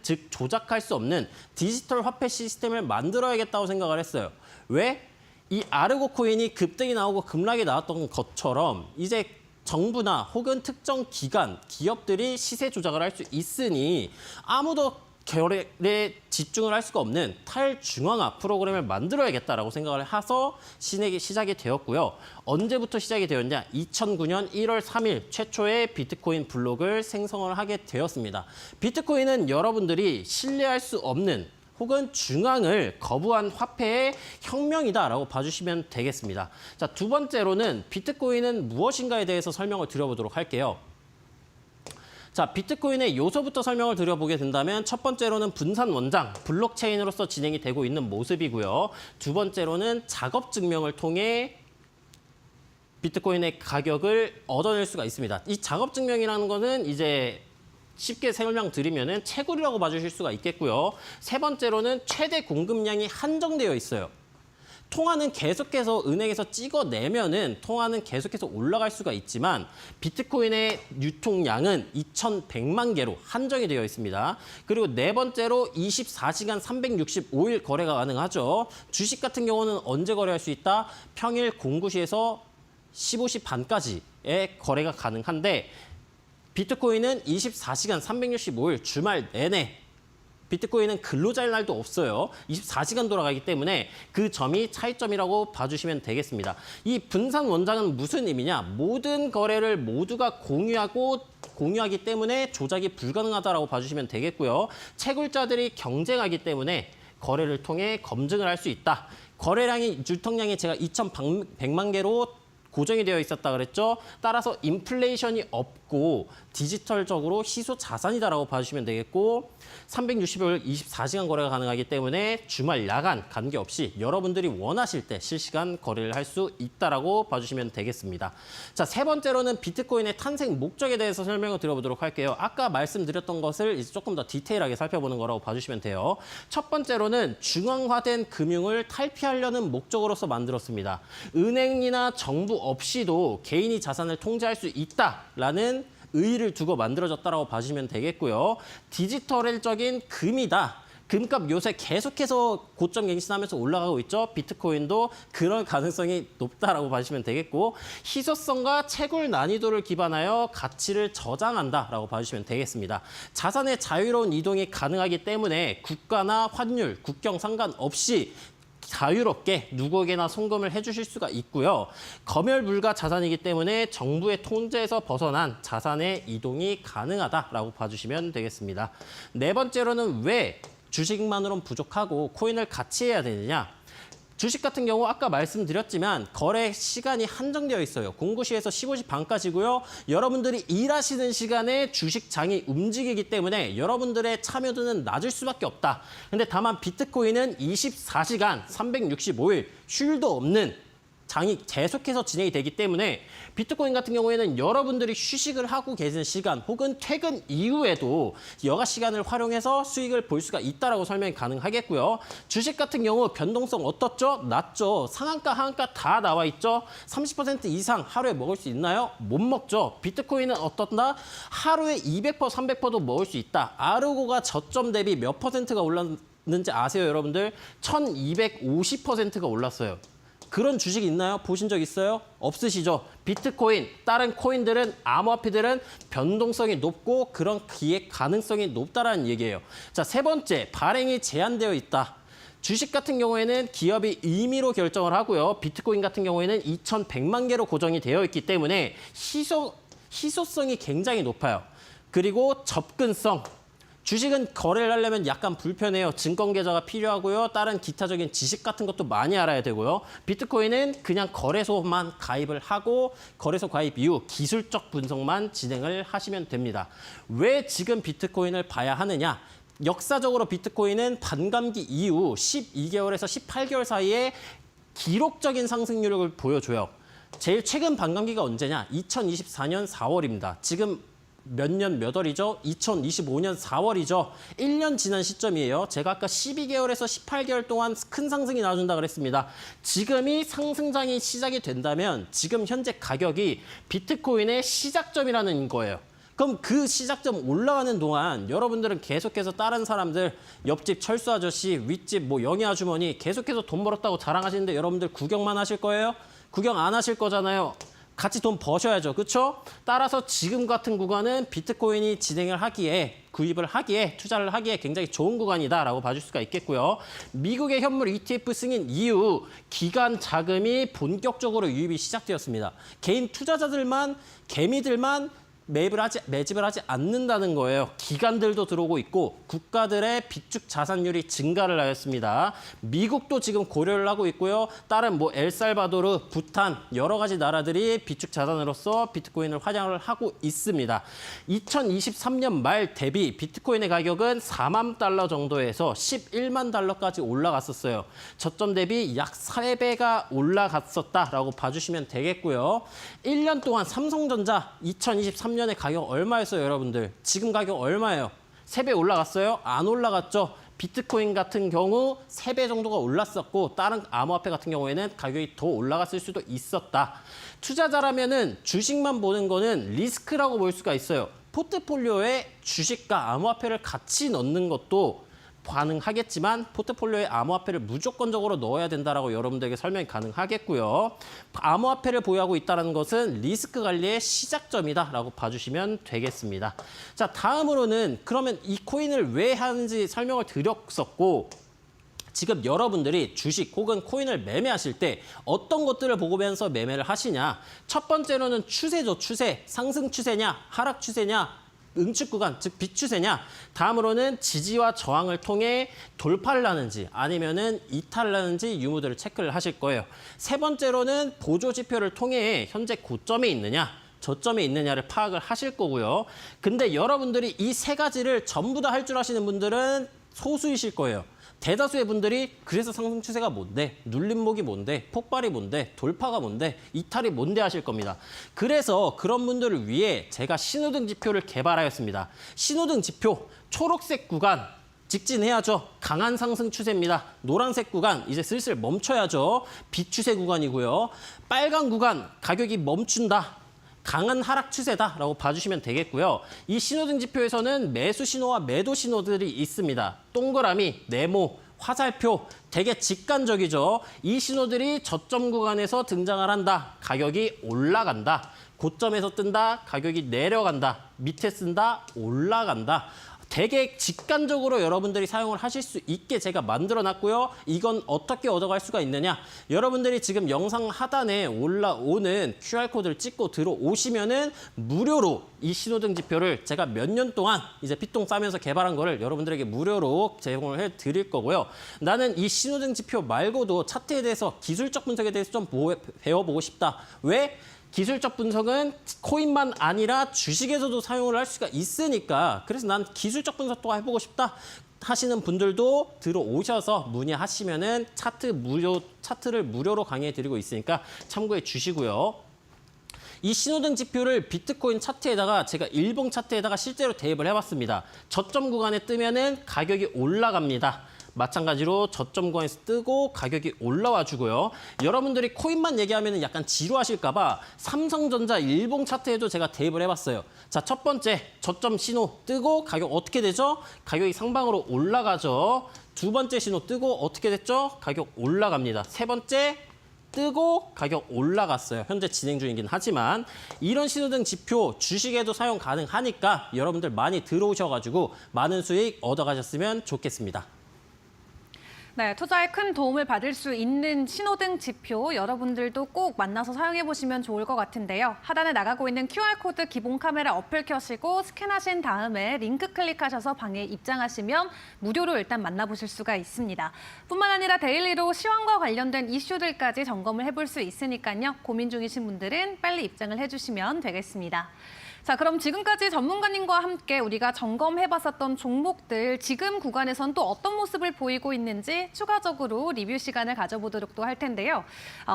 즉 조작할 수 없는 디지털 화폐 시스템을 만들어야겠다고 생각을 했어요. 왜? 이 아르고 코인이 급등이 나오고 급락이 나왔던 것처럼 이제 정부나 혹은 특정 기관, 기업들이 시세 조작을 할 수 있으니 아무도 거래에 집중을 할 수가 없는 탈중앙화 프로그램을 만들어야겠다라고 생각을 해서 시작이 되었고요. 언제부터 시작이 되었냐? 2009년 1월 3일 최초의 비트코인 블록을 생성을 하게 되었습니다. 비트코인은 여러분들이 신뢰할 수 없는 혹은 중앙을 거부한 화폐의 혁명이다라고 봐주시면 되겠습니다. 자, 두 번째로는 비트코인은 무엇인가에 대해서 설명을 드려보도록 할게요. 자, 비트코인의 요소부터 설명을 드려보게 된다면 첫 번째로는 분산 원장, 블록체인으로서 진행이 되고 있는 모습이고요. 두 번째로는 작업 증명을 통해 비트코인의 가격을 얻어낼 수가 있습니다. 이 작업 증명이라는 거는 이제 쉽게 설명드리면은 채굴이라고 봐주실 수가 있겠고요. 세 번째로는 최대 공급량이 한정되어 있어요. 통화는 계속해서 은행에서 찍어내면은 통화는 계속해서 올라갈 수가 있지만 비트코인의 유통량은 2,100만 개로 한정이 되어 있습니다. 그리고 네 번째로 24시간 365일 거래가 가능하죠. 주식 같은 경우는 언제 거래할 수 있다? 평일 09시에서 15시 반까지의 거래가 가능한데 비트코인은 24시간 365일 주말 내내 비트코인은 근로자일 날도 없어요. 24시간 돌아가기 때문에 그 점이 차이점이라고 봐주시면 되겠습니다. 이 분산 원장은 무슨 의미냐? 모든 거래를 모두가 공유하기 때문에 조작이 불가능하다라고 봐주시면 되겠고요. 채굴자들이 경쟁하기 때문에 거래를 통해 검증을 할 수 있다. 거래량이, 유통량이 제가 2,100만 개로 고정이 되어 있었다 그랬죠. 따라서 인플레이션이 없고 디지털적으로 희소 자산이다라고 봐주시면 되겠고 365일 24시간 거래가 가능하기 때문에 주말, 야간 관계없이 여러분들이 원하실 때 실시간 거래를 할 수 있다라고 봐주시면 되겠습니다. 자, 세 번째로는 비트코인의 탄생 목적에 대해서 설명을 드려보도록 할게요. 아까 말씀드렸던 것을 이제 조금 더 디테일하게 살펴보는 거라고 봐주시면 돼요. 첫 번째로는 중앙화된 금융을 탈피하려는 목적으로서 만들었습니다. 은행이나 정부 없이도 개인이 자산을 통제할 수 있다라는 의의를 두고 만들어졌다라고 봐주시면 되겠고요. 디지털적인 금이다. 금값 요새 계속해서 고점 갱신하면서 올라가고 있죠. 비트코인도 그런 가능성이 높다라고 봐주시면 되겠고 희소성과 채굴 난이도를 기반하여 가치를 저장한다라고 봐주시면 되겠습니다. 자산의 자유로운 이동이 가능하기 때문에 국가나 환율, 국경 상관없이 자유롭게 누구에게나 송금을 해주실 수가 있고요. 검열 불가 자산이기 때문에 정부의 통제에서 벗어난 자산의 이동이 가능하다라고 봐주시면 되겠습니다. 네 번째로는 왜 주식만으로는 부족하고 코인을 같이 해야 되느냐? 주식 같은 경우 아까 말씀드렸지만 거래 시간이 한정되어 있어요. 09시에서 15시 반까지고요. 여러분들이 일하시는 시간에 주식장이 움직이기 때문에 여러분들의 참여도는 낮을 수밖에 없다. 근데 다만 비트코인은 24시간 365일 휴일도 없는 장이 계속해서 진행이 되기 때문에 비트코인 같은 경우에는 여러분들이 휴식을 하고 계신 시간 혹은 퇴근 이후에도 여가 시간을 활용해서 수익을 볼 수가 있다라고 설명이 가능하겠고요. 주식 같은 경우 변동성 어떻죠? 낮죠. 상한가, 하한가 다 나와 있죠. 30% 이상 하루에 먹을 수 있나요? 못 먹죠. 비트코인은 어떻다? 하루에 200%, 300%도 먹을 수 있다. 아르고가 저점 대비 몇 퍼센트가 올랐는지 아세요, 여러분들? 1250%가 올랐어요. 그런 주식 있나요? 보신 적 있어요? 없으시죠? 비트코인, 다른 코인들은, 암호화폐들은 변동성이 높고 그런 기획 가능성이 높다라는 얘기예요. 자, 세 번째, 발행이 제한되어 있다. 주식 같은 경우에는 기업이 임의로 결정을 하고요. 비트코인 같은 경우에는 2,100만 개로 고정이 되어 있기 때문에 희소성이 굉장히 높아요. 그리고 접근성. 주식은 거래를 하려면 약간 불편해요. 증권 계좌가 필요하고요. 다른 기타적인 지식 같은 것도 많이 알아야 되고요. 비트코인은 그냥 거래소만 가입을 하고 거래소 가입 이후 기술적 분석만 진행을 하시면 됩니다. 왜 지금 비트코인을 봐야 하느냐? 역사적으로 비트코인은 반감기 이후 12개월에서 18개월 사이에 기록적인 상승률을 보여줘요. 제일 최근 반감기가 언제냐? 2024년 4월입니다. 지금 몇 년 몇 월이죠? 2025년 4월이죠. 1년 지난 시점이에요. 제가 아까 12개월에서 18개월 동안 큰 상승이 나와준다 그랬습니다. 지금이 상승장이 시작이 된다면 지금 현재 가격이 비트코인의 시작점이라는 거예요. 그럼 그 시작점 올라가는 동안 여러분들은 계속해서 다른 사람들, 옆집 철수 아저씨, 윗집 뭐 영희 아주머니 계속해서 돈 벌었다고 자랑하시는데 여러분들 구경만 하실 거예요? 구경 안 하실 거잖아요. 같이 돈 버셔야죠. 그렇죠? 따라서 지금 같은 구간은 비트코인이 진행을 하기에 구입을 하기에 투자를 하기에 굉장히 좋은 구간이다라고 봐줄 수가 있겠고요. 미국의 현물 ETF 승인 이후 기관 자금이 본격적으로 유입이 시작되었습니다. 개인 투자자들만 개미들만 매집을 하지 않는다는 거예요. 기관들도 들어오고 있고 국가들의 비축 자산율이 증가를 하였습니다. 미국도 지금 고려를 하고 있고요. 다른 뭐 엘살바도르, 부탄 여러 가지 나라들이 비축 자산으로서 비트코인을 환영을 하고 있습니다. 2023년 말 대비 비트코인의 가격은 4만 달러 정도에서 11만 달러까지 올라갔었어요. 저점 대비 약 3배가 올라갔었다라고 봐주시면 되겠고요. 1년 동안 삼성전자 2023년에 가격 얼마였어요, 여러분들? 지금 가격 얼마예요? 3배 올라갔어요? 안 올라갔죠? 비트코인 같은 경우 3배 정도가 올랐었고 다른 암호화폐 같은 경우에는 가격이 더 올라갔을 수도 있었다. 투자자라면은 주식만 보는 거는 리스크라고 볼 수가 있어요. 포트폴리오에 주식과 암호화폐를 같이 넣는 것도 가능하겠지만 포트폴리오에 암호화폐를 무조건적으로 넣어야 된다라고 여러분들에게 설명이 가능하겠고요. 암호화폐를 보유하고 있다는 것은 리스크 관리의 시작점이다라고 봐주시면 되겠습니다. 자, 다음으로는 그러면 이 코인을 왜 하는지 설명을 드렸었고 지금 여러분들이 주식 혹은 코인을 매매하실 때 어떤 것들을 보면서 매매를 하시냐. 첫 번째로는 추세죠. 추세. 상승 추세냐, 하락 추세냐, 응축 구간, 즉 비추세냐. 다음으로는 지지와 저항을 통해 돌파를 하는지 아니면은 이탈을 하는지 유무들을 체크를 하실 거예요. 세 번째로는 보조 지표를 통해 현재 고점에 있느냐, 저점에 있느냐를 파악을 하실 거고요. 근데 여러분들이 이 세 가지를 전부 다 할 줄 아시는 분들은 소수이실 거예요. 대다수의 분들이 그래서 상승 추세가 뭔데, 눌림목이 뭔데, 폭발이 뭔데, 돌파가 뭔데, 이탈이 뭔데 하실 겁니다. 그래서 그런 분들을 위해 제가 신호등 지표를 개발하였습니다. 신호등 지표, 초록색 구간, 직진해야죠. 강한 상승 추세입니다. 노란색 구간, 이제 슬슬 멈춰야죠. 비추세 구간이고요. 빨간 구간, 가격이 멈춘다. 강한 하락 추세다라고 봐주시면 되겠고요. 이 신호등 지표에서는 매수 신호와 매도 신호들이 있습니다. 동그라미, 네모, 화살표, 되게 직관적이죠. 이 신호들이 저점 구간에서 등장을 한다. 가격이 올라간다. 고점에서 뜬다. 가격이 내려간다. 밑에 쓴다. 올라간다. 되게 직관적으로 여러분들이 사용을 하실 수 있게 제가 만들어놨고요. 이건 어떻게 얻어갈 수가 있느냐. 여러분들이 지금 영상 하단에 올라오는 QR코드를 찍고 들어오시면은 무료로 이 신호등 지표를 제가 몇 년 동안 이제 피똥 싸면서 개발한 거를 여러분들에게 무료로 제공을 해드릴 거고요. 나는 이 신호등 지표 말고도 차트에 대해서 기술적 분석에 대해서 좀 배워보고 싶다. 왜? 기술적 분석은 코인만 아니라 주식에서도 사용을 할 수가 있으니까 그래서 난 기술적 분석도 해보고 싶다 하시는 분들도 들어오셔서 문의하시면은 차트를 무료로 강의해 드리고 있으니까 참고해 주시고요. 이 신호등 지표를 비트코인 차트에다가 제가 일봉 차트에다가 실제로 대입을 해봤습니다. 저점 구간에 뜨면은 가격이 올라갑니다. 마찬가지로 저점 구간에서 뜨고 가격이 올라와 주고요. 여러분들이 코인만 얘기하면 약간 지루하실까 봐 삼성전자 일봉 차트에도 제가 대입을 해봤어요. 자, 첫 번째 저점 신호 뜨고 가격 어떻게 되죠? 가격이 상방으로 올라가죠. 두 번째 신호 뜨고 어떻게 됐죠? 가격 올라갑니다. 세 번째 뜨고 가격 올라갔어요. 현재 진행 중이긴 하지만 이런 신호등 지표 주식에도 사용 가능하니까 여러분들 많이 들어오셔가지고 많은 수익 얻어가셨으면 좋겠습니다. 네, 투자에 큰 도움을 받을 수 있는 신호등 지표 여러분들도 꼭 만나서 사용해 보시면 좋을 것 같은데요. 하단에 나가고 있는 QR코드 기본 카메라 어플 켜시고 스캔하신 다음에 링크 클릭하셔서 방에 입장하시면 무료로 일단 만나보실 수가 있습니다. 뿐만 아니라 데일리로 시황과 관련된 이슈들까지 점검을 해볼 수 있으니까요. 고민 중이신 분들은 빨리 입장을 해주시면 되겠습니다. 자, 그럼 지금까지 전문가님과 함께 우리가 점검해봤었던 종목들 지금 구간에선 또 어떤 모습을 보이고 있는지 추가적으로 리뷰 시간을 가져보도록 또 할 텐데요.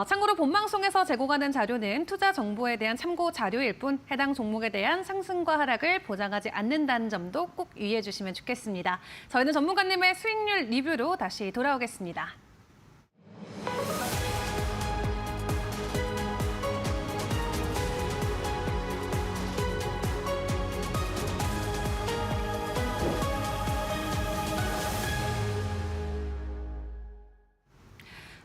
참고로 본방송에서 제공하는 자료는 투자 정보에 대한 참고 자료일 뿐 해당 종목에 대한 상승과 하락을 보장하지 않는다는 점도 꼭 유의해 주시면 좋겠습니다. 저희는 전문가님의 수익률 리뷰로 다시 돌아오겠습니다.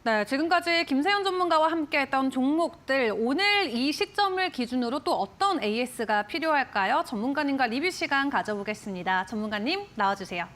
네, 지금까지 김세현 전문가와 함께했던 종목들 오늘 이 시점을 기준으로 또 어떤 AS가 필요할까요? 전문가님과 리뷰 시간 가져보겠습니다. 전문가님 나와주세요.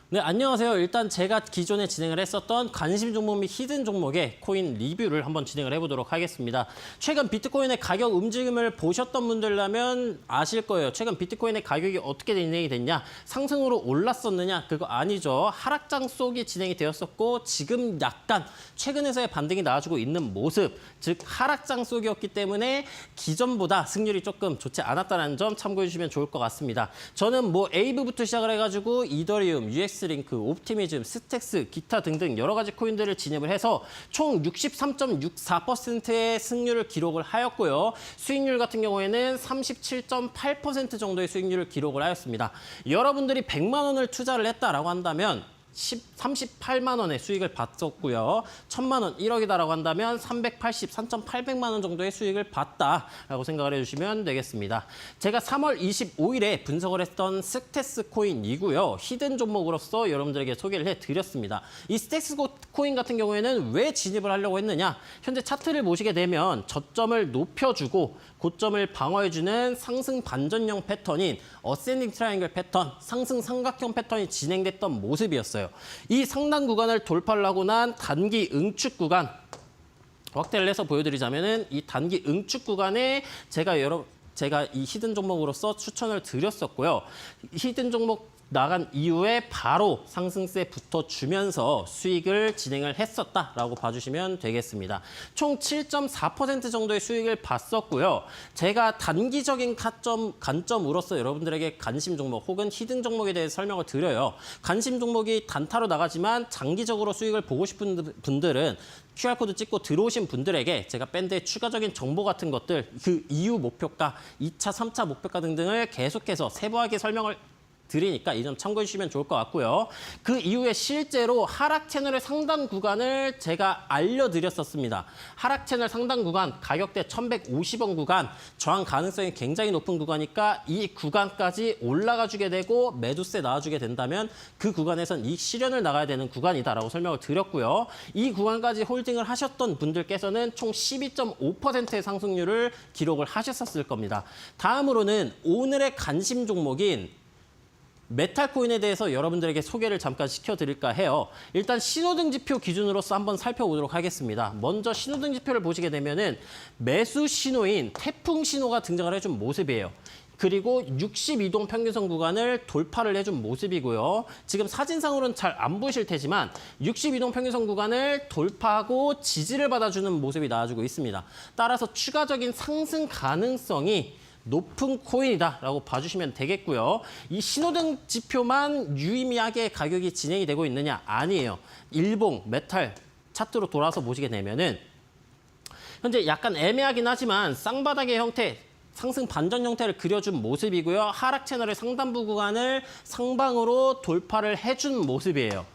네, 안녕하세요. 일단 제가 기존에 진행을 했었던 관심 종목 및 히든 종목의 코인 리뷰를 한번 진행을 해보도록 하겠습니다. 최근 비트코인의 가격 움직임을 보셨던 분들라면 아실 거예요. 최근 비트코인의 가격이 어떻게 진행이 됐냐? 상승으로 올랐었느냐? 그거 아니죠. 하락장 속이 진행이 되었었고 지금 약간 최근에서의 반등이 나와주고 있는 모습, 즉 하락장 속이었기 때문에 기존보다 승률이 조금 좋지 않았다는 점 참고해 주시면 좋을 것 같습니다. 저는 뭐 에이브부터 시작을 해가지고 이더리움, UX링크, 옵티미즘, 스택스, 기타 등등 여러 가지 코인들을 진입을 해서 총 63.64%의 승률을 기록을 하였고요. 수익률 같은 경우에는 37.8% 정도의 수익률을 기록을 하였습니다. 여러분들이 100만 원을 투자를 했다라고 한다면 38만 원의 수익을 봤었고요. 1000만 원, 1억이다라고 한다면 383,800만 원 정도의 수익을 봤다라고 생각을 해주시면 되겠습니다. 제가 3월 25일에 분석을 했던 스택스 코인이고요. 히든 종목으로서 여러분들에게 소개를 해드렸습니다. 이 스택스 코인 같은 경우에는 왜 진입을 하려고 했느냐? 현재 차트를 보시게 되면 저점을 높여주고 고점을 방어해주는 상승 반전형 패턴인 어센딩 트라이앵글 패턴, 상승 삼각형 패턴이 진행됐던 모습이었어요. 이 상단 구간을 돌파를 하고 난 단기 응축 구간, 확대를 해서 보여드리자면은 이 단기 응축 구간에 제가 이 히든 종목으로서 추천을 드렸었고요. 히든 종목 나간 이후에 바로 상승세 붙어주면서 수익을 진행을 했었다라고 봐주시면 되겠습니다. 총 7.4% 정도의 수익을 봤었고요. 제가 단기적인 관점으로서 여러분들에게 관심 종목 혹은 히든 종목에 대해서 설명을 드려요. 관심 종목이 단타로 나가지만 장기적으로 수익을 보고 싶은 분들은 QR코드 찍고 들어오신 분들에게 제가 밴드의 추가적인 정보 같은 것들, 그 이후 목표가, 2차, 3차 목표가 등등을 계속해서 세부하게 설명을 드리니까 이 점 참고해 주시면 좋을 것 같고요. 그 이후에 실제로 하락 채널의 상단 구간을 제가 알려드렸었습니다. 하락 채널 상단 구간, 가격대 1150원 구간, 저항 가능성이 굉장히 높은 구간이니까 이 구간까지 올라가 주게 되고 매도세 나와주게 된다면 그 구간에선 이익 실현을 나가야 되는 구간이다라고 설명을 드렸고요. 이 구간까지 홀딩을 하셨던 분들께서는 총 12.5%의 상승률을 기록을 하셨었을 겁니다. 다음으로는 오늘의 관심 종목인 메탈코인에 대해서 여러분들에게 소개를 잠깐 시켜드릴까 해요. 일단 신호등 지표 기준으로서 한번 살펴보도록 하겠습니다. 먼저 신호등 지표를 보시게 되면은 매수 신호인 태풍 신호가 등장을 해준 모습이에요. 그리고 62동 평균선 구간을 돌파를 해준 모습이고요. 지금 사진상으로는 잘 안 보이실 테지만 62동 평균선 구간을 돌파하고 지지를 받아주는 모습이 나와주고 있습니다. 따라서 추가적인 상승 가능성이 높은 코인이다라고 봐주시면 되겠고요. 이 신호등 지표만 유의미하게 가격이 진행이 되고 있느냐? 아니에요. 일봉, 메탈 차트로 돌아서 보시게 되면은 현재 약간 애매하긴 하지만 쌍바닥의 형태, 상승 반전 형태를 그려준 모습이고요. 하락 채널의 상단부 구간을 상방으로 돌파를 해준 모습이에요.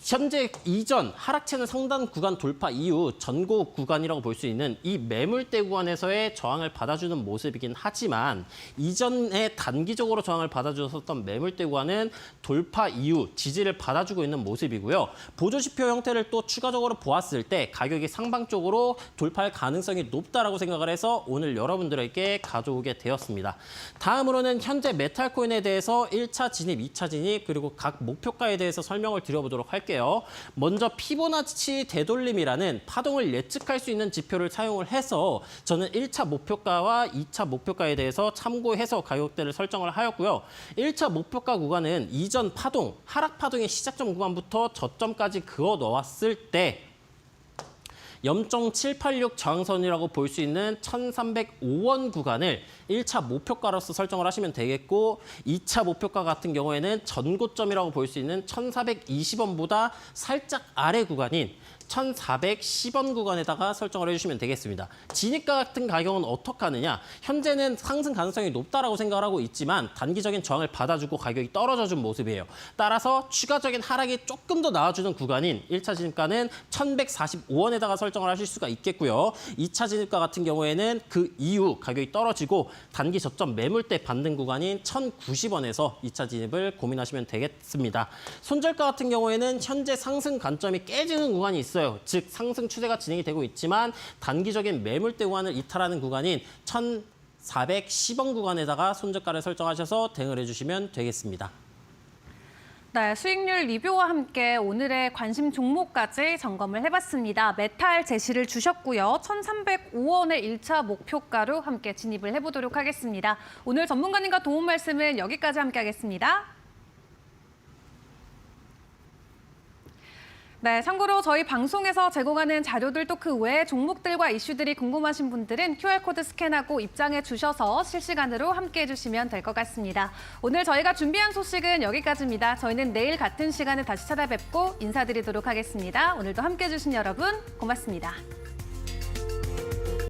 현재 이전 하락 채널 상단 구간 돌파 이후 전고 구간이라고 볼 수 있는 이 매물대 구간에서의 저항을 받아주는 모습이긴 하지만 이전에 단기적으로 저항을 받아주었던 매물대 구간은 돌파 이후 지지를 받아주고 있는 모습이고요. 보조지표 형태를 또 추가적으로 보았을 때 가격이 상방 쪽으로 돌파할 가능성이 높다라고 생각을 해서 오늘 여러분들에게 가져오게 되었습니다. 다음으로는 현재 메탈코인에 대해서 1차 진입, 2차 진입 그리고 각 목표가에 대해서 설명을 드려보도록 할게요. 먼저 피보나치 되돌림이라는 파동을 예측할 수 있는 지표를 사용을 해서 저는 1차 목표가와 2차 목표가에 대해서 참고해서 가격대를 설정을 하였고요. 1차 목표가 구간은 이전 파동, 하락 파동의 시작점 구간부터 저점까지 그어 넣었을 때 0.786 저항선이라고 볼 수 있는 1,305원 구간을 1차 목표가로서 설정을 하시면 되겠고 2차 목표가 같은 경우에는 전고점이라고 볼 수 있는 1,420원보다 살짝 아래 구간인 1,410원 구간에다가 설정을 해주시면 되겠습니다. 진입가 같은 가격은 어떻게 하느냐? 현재는 상승 가능성이 높다라고 생각을 하고 있지만 단기적인 저항을 받아주고 가격이 떨어져준 모습이에요. 따라서 추가적인 하락이 조금 더 나와주는 구간인 1차 진입가는 1,145원에다가 설정을 하실 수가 있겠고요. 2차 진입가 같은 경우에는 그 이후 가격이 떨어지고 단기 저점 매물대 받는 구간인 1,090원에서 2차 진입을 고민하시면 되겠습니다. 손절가 같은 경우에는 현재 상승 관점이 깨지는 구간이 있어요. 즉 상승 추세가 진행이 되고 있지만 단기적인 매물대 구간을 이탈하는 구간인 1,410원 구간에다가 손절가를 설정하셔서 대응을 해주시면 되겠습니다. 네, 수익률 리뷰와 함께 오늘의 관심 종목까지 점검을 해봤습니다. 메탈 제시를 주셨고요. 1,305원의 1차 목표가로 함께 진입을 해보도록 하겠습니다. 오늘 전문가님과 도움 말씀은 여기까지 함께 하겠습니다. 네, 참고로 저희 방송에서 제공하는 자료들 또 그 외 종목들과 이슈들이 궁금하신 분들은 QR코드 스캔하고 입장해 주셔서 실시간으로 함께해 주시면 될 것 같습니다. 오늘 저희가 준비한 소식은 여기까지입니다. 저희는 내일 같은 시간에 다시 찾아뵙고 인사드리도록 하겠습니다. 오늘도 함께해 주신 여러분 고맙습니다.